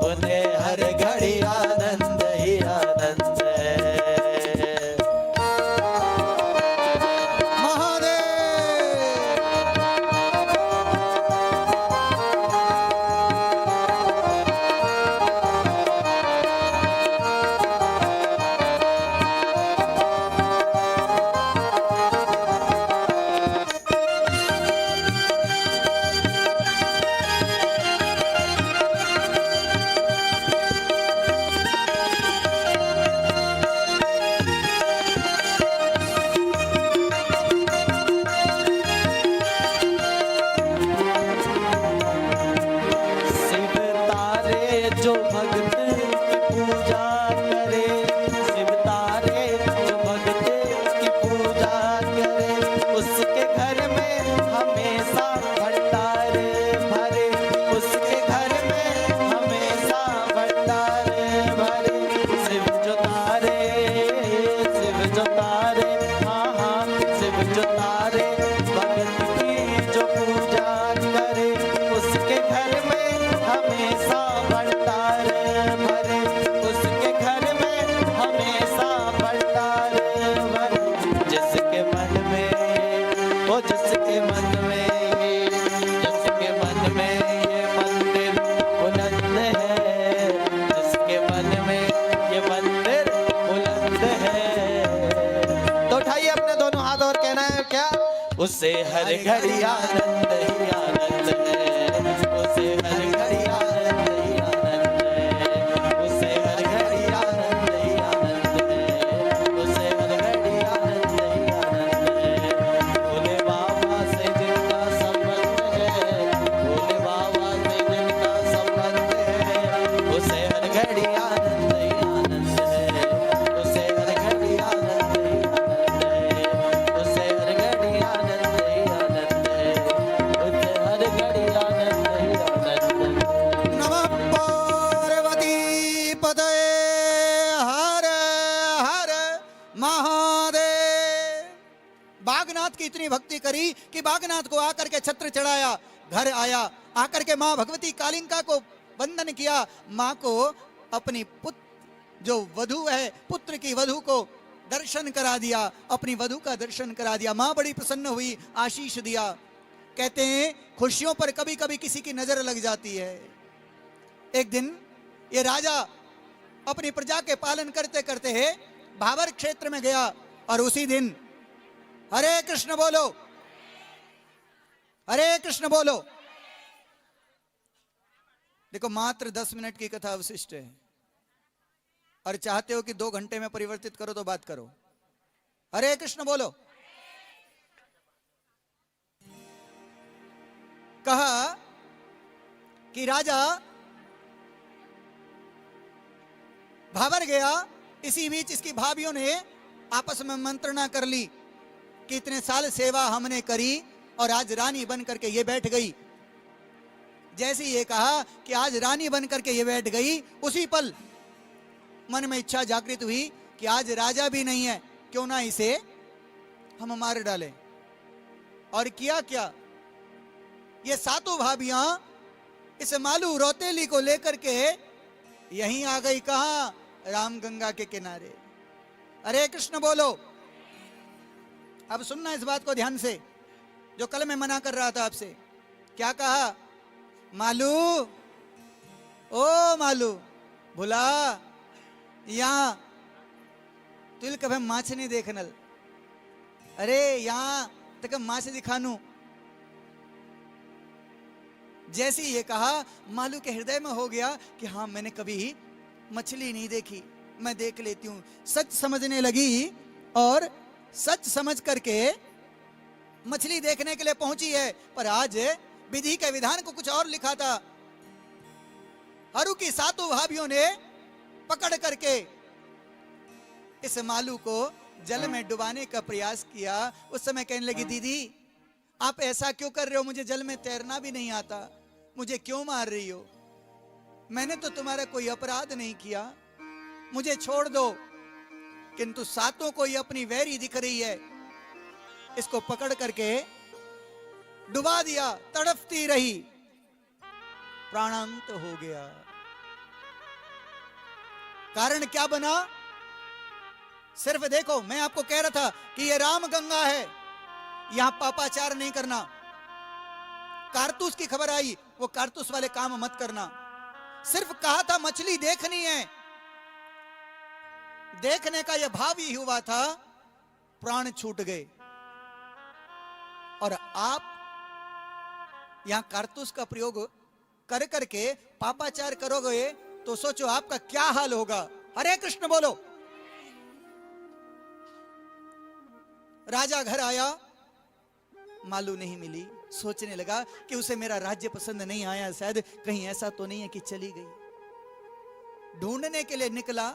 उन्हें हर घड़ी आनंद ही आनंद है। महादेव। शिव तारे जो भक्त की पूजा करे, शिव तारे जो भक्त की पूजा करे, उसके घर में हमेशा भंडार भरे, उसके घर में हमेशा भंडार भरे। शिव जो तारे हाँ हाँ शिव जो तारे भगत की जो पूजा करे, उसके घर में हमेशा भंडार भरे, उसके घर में हमेशा भंडार भरे। जिसके मन में ओ जिसके मन में, जिसके मन में ये मंदिर बुलंद है, जिसके मन में ये मंदिर बुलंद है, तो उठाइए अपने दोनों हाथ और कहना है क्या, उसे हर घड़ी आनंद ही आनंद है, उसे हर घड़ी आनंद ही आनंद है, उसे हर घड़ी आनंद ही आनंद है, उसे हर घड़ी आनंद ही आनंद है। भोले बाबा से जिनका संबंध है, भोले बाबा से जिनका संबंध है, उसे हर घड़ी आनंद ही आनंद है, उसे हर घड़ी आनंद ही आनंद है, उसे हर घड़ी आनंद ही आनंद है, उसे हर घड़ी आनंद ही आनंद है। नमः पार्वती पतये हर हर महादेव। बागनाथ की इतनी भक्ति करी कि बागनाथ को आकर के छत्र चढ़ाया, घर आया, आकर के माँ भगवती कालिंका को वंदन किया, माँ को अपनी पुत्र जो वधु है, पुत्र की वधु को दर्शन करा दिया, अपनी वधु का दर्शन करा दिया। माँ बड़ी प्रसन्न हुई, आशीष दिया। कहते हैं खुशियों पर कभी कभी किसी की नजर लग जाती है। एक दिन ये राजा अपनी प्रजा के पालन करते करते भाबर क्षेत्र में गया और उसी दिन हरे कृष्ण बोलो, हरे कृष्ण बोलो। देखो मात्र 10 मिनट की कथा अवशिष्ट है और चाहते हो कि 2 घंटे में परिवर्तित करो तो बात करो। हरे कृष्ण बोलो। कहा कि राजा भाबर गया, इसी बीच इसकी भाभियों ने आपस में मंत्रणा कर ली कि इतने साल सेवा हमने करी और आज रानी बन करके ये बैठ गई। जैसे ये कहा कि आज रानी बन करके ये बैठ गई, उसी पल मन में इच्छा जागृत हुई कि आज राजा भी नहीं है, क्यों ना इसे हम मार डालें। और किया क्या, ये सातों भाभियां इस मालू रौतेली को लेकर के यहीं आ गई। कहां? राम गंगा के किनारे। हरे कृष्ण बोलो। अब सुनना इस बात को ध्यान से, जो कल मैं मना कर रहा था आपसे। क्या कहा? मालू, ओ मालू, भुला यहां तुल कभी माछ नहीं देखनल। अरे यहां तक माछ दिखानू। जैसे ये कहा, मालू के हृदय में हो गया कि हाँ, मैंने कभी मछली नहीं देखी, मैं देख लेती हूं। सच समझने लगी और सच समझ करके मछली देखने के लिए पहुंची है। पर आज विधि के विधान को कुछ और लिखा था। हरु की सातों भाभियों ने पकड़ करके इस मालू को जल में डुबाने का प्रयास किया। उस समय कहने लगी, दीदी आप ऐसा क्यों कर रहे हो? मुझे जल में तैरना भी नहीं आता, मुझे क्यों मार रही हो? मैंने तो तुम्हारा कोई अपराध नहीं किया, मुझे छोड़ दो। किंतु सातों को ये अपनी वैरी दिख रही है, इसको पकड़ करके डुबा दिया। तड़पती रही, प्राणांत हो गया। कारण क्या बना? सिर्फ देखो, मैं आपको कह रहा था कि ये राम गंगा है, यहां पापाचार नहीं करना। कारतूस की खबर आई, वो कारतूस वाले काम मत करना। सिर्फ कहा था मछली देखनी है, देखने का यह भाव ही हुआ था, प्राण छूट गए। और आप यहां कारतूस का प्रयोग कर करके पापाचार करोगे तो सोचो आपका क्या हाल होगा। हरे कृष्ण बोलो। राजा घर आया, मालू नहीं मिली। सोचने लगा कि उसे मेरा राज्य पसंद नहीं आया, शायद कहीं ऐसा तो नहीं है कि चली गई। ढूंढने के लिए निकला।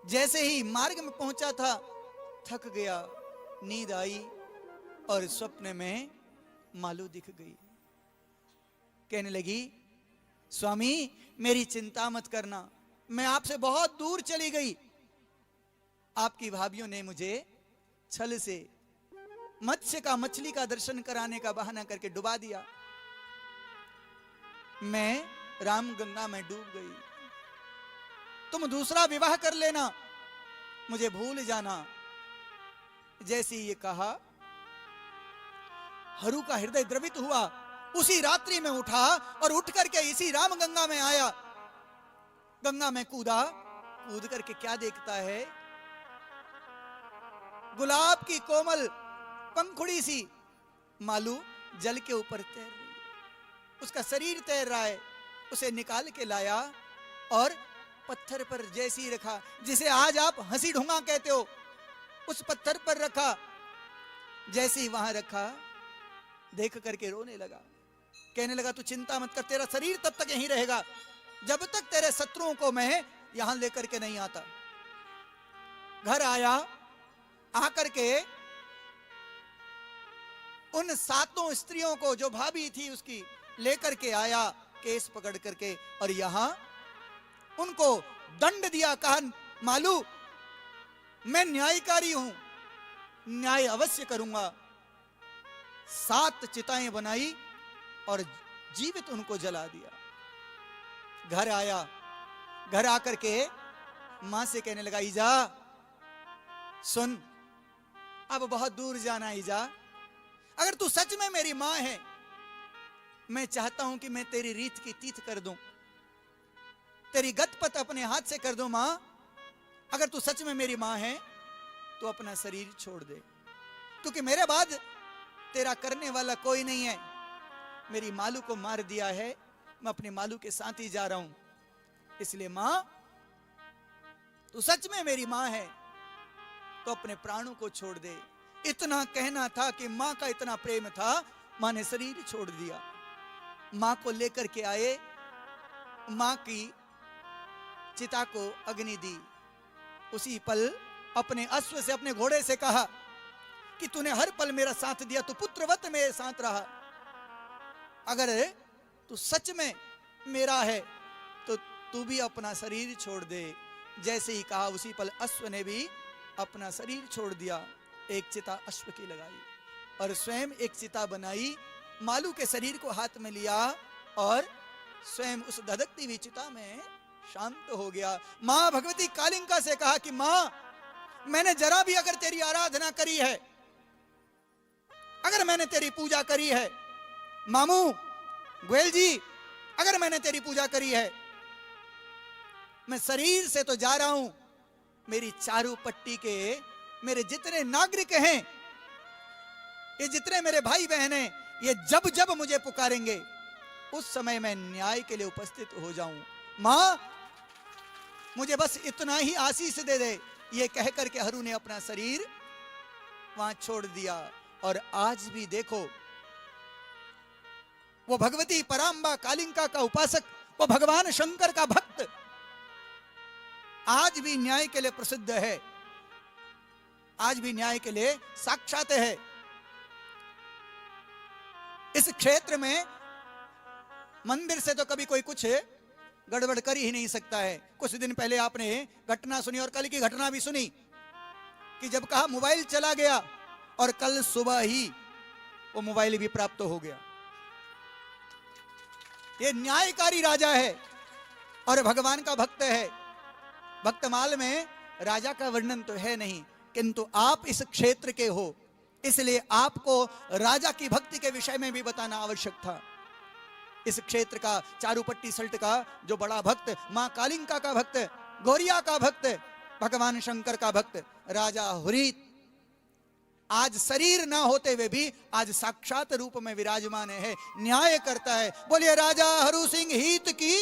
जैसे ही मार्ग में पहुंचा था, थक गया, नींद आई और स्वप्न में मालू दिख गई। कहने लगी, स्वामी मेरी चिंता मत करना, मैं आपसे बहुत दूर चली गई। आपकी भाभियों ने मुझे छल से मत्स्य का, मछली का दर्शन कराने का बहाना करके डुबा दिया। मैं राम गंगा में डूब गई। तुम दूसरा विवाह कर लेना, मुझे भूल जाना। जैसे ये कहा, हरु का हृदय द्रवित हुआ। उसी रात्रि में उठा और उठ करके इसी राम गंगा में आया। गंगा में कूदा। कूद करके क्या देखता है? गुलाब की कोमल पंखुड़ी सी मालू जल के ऊपर तैर रही है, उसका शरीर तैर रहा है। उसे निकाल के लाया और पत्थर पर जैसी रखा, जिसे आज आप हंसी ढूंगा कहते हो, उस पत्थर पर रखा। जैसे ही वहां रखा, देख करके रोने लगा। कहने लगा, तू चिंता मत कर, तेरा शरीर तब तक यहीं रहेगा जब तक तेरे शत्रुओं को मैं यहां लेकर के नहीं आता। घर आया, आकर के उन सातों स्त्रियों को, जो भाभी थी उसकी, लेकर के आया, केस पकड़ करके, और यहां उनको दंड दिया। कहा, मालू मैं न्यायकारी हूं, न्याय अवश्य करूंगा। 7 चिताएं बनाई और जीवित उनको जला दिया। घर आया, घर आकर के मां से कहने लगा, ईजा सुन, अब बहुत दूर जाना। ईजा, अगर तू सच में मेरी मां है, मैं चाहता हूं कि मैं तेरी रीत की तीत कर दूं। तेरी गतपथ अपने हाथ से कर दूं मां, अगर तू सच में मेरी मां है तो अपना शरीर छोड़ दे, क्योंकि मेरे बाद तेरा करने वाला कोई नहीं है। मेरी मालू को मार दिया है, मैं अपने मालू के साथ ही जा रहा हूं, इसलिए मां तू सच में मेरी मां है तो अपने प्राणों को छोड़ दे। इतना कहना था कि मां का इतना प्रेम था, मां ने शरीर छोड़ दिया। मां को लेकर के आए, मां की चिता को अग्नि दी। उसी पल अपने अश्व से, अपने घोड़े से कहा कि तूने हर पल मेरा साथ दिया, तू पुत्रवत मेरे साथ रहा, अगर तू सच में मेरा है तो तू भी अपना शरीर छोड़ दे। जैसे ही कहा उसी पल अश्व ने भी अपना शरीर छोड़ दिया। एक चिता अश्व की लगाई और स्वयं एक चिता बनाई, मालू के शरीर को हाथ में लिया और स्वयं उस धधकती हुई चिता में शांत हो गया। मां भगवती कालिंका से कहा कि मां, मैंने जरा भी अगर तेरी आराधना करी है, अगर मैंने तेरी पूजा करी है, मामू गोयल जी अगर मैंने तेरी पूजा करी है, मैं शरीर से तो जा रहा हूं, मेरी चारों पट्टी के मेरे जितने नागरिक हैं, ये जितने मेरे भाई बहन हैं, ये जब जब मुझे पुकारेंगे उस समय मैं न्याय के लिए उपस्थित हो जाऊं। मां मुझे बस इतना ही आशीष दे दे। ये कह करके हरू ने अपना शरीर वहां छोड़ दिया। और आज भी देखो, वो भगवती पराम्बा कालिंका का उपासक, वो भगवान शंकर का भक्त आज भी न्याय के लिए प्रसिद्ध है, आज भी न्याय के लिए साक्षात है। इस क्षेत्र में मंदिर से तो कभी कोई कुछ गड़बड़ कर ही नहीं सकता है। कुछ दिन पहले आपने घटना सुनी और कल की घटना भी सुनी कि जब कहा मोबाइल चला गया और कल सुबह ही वो मोबाइल भी प्राप्त हो गया। ये न्यायकारी राजा है और भगवान का भक्त है। भक्तमाल में राजा का वर्णन तो है नहीं, किंतु आप इस क्षेत्र के हो, इसलिए आपको राजा की भक्ति के विषय में भी बताना आवश्यक था। इस क्षेत्र का, चारुपट्टी सल्ट का जो बड़ा भक्त, मां कालिंका का भक्त, गौरिया का भक्त, भगवान शंकर का भक्त राजा हुरीत, आज शरीर ना होते हुए भी आज साक्षात रूप में विराजमान है, न्याय करता है। बोलिए राजा हरु सिंह हित की।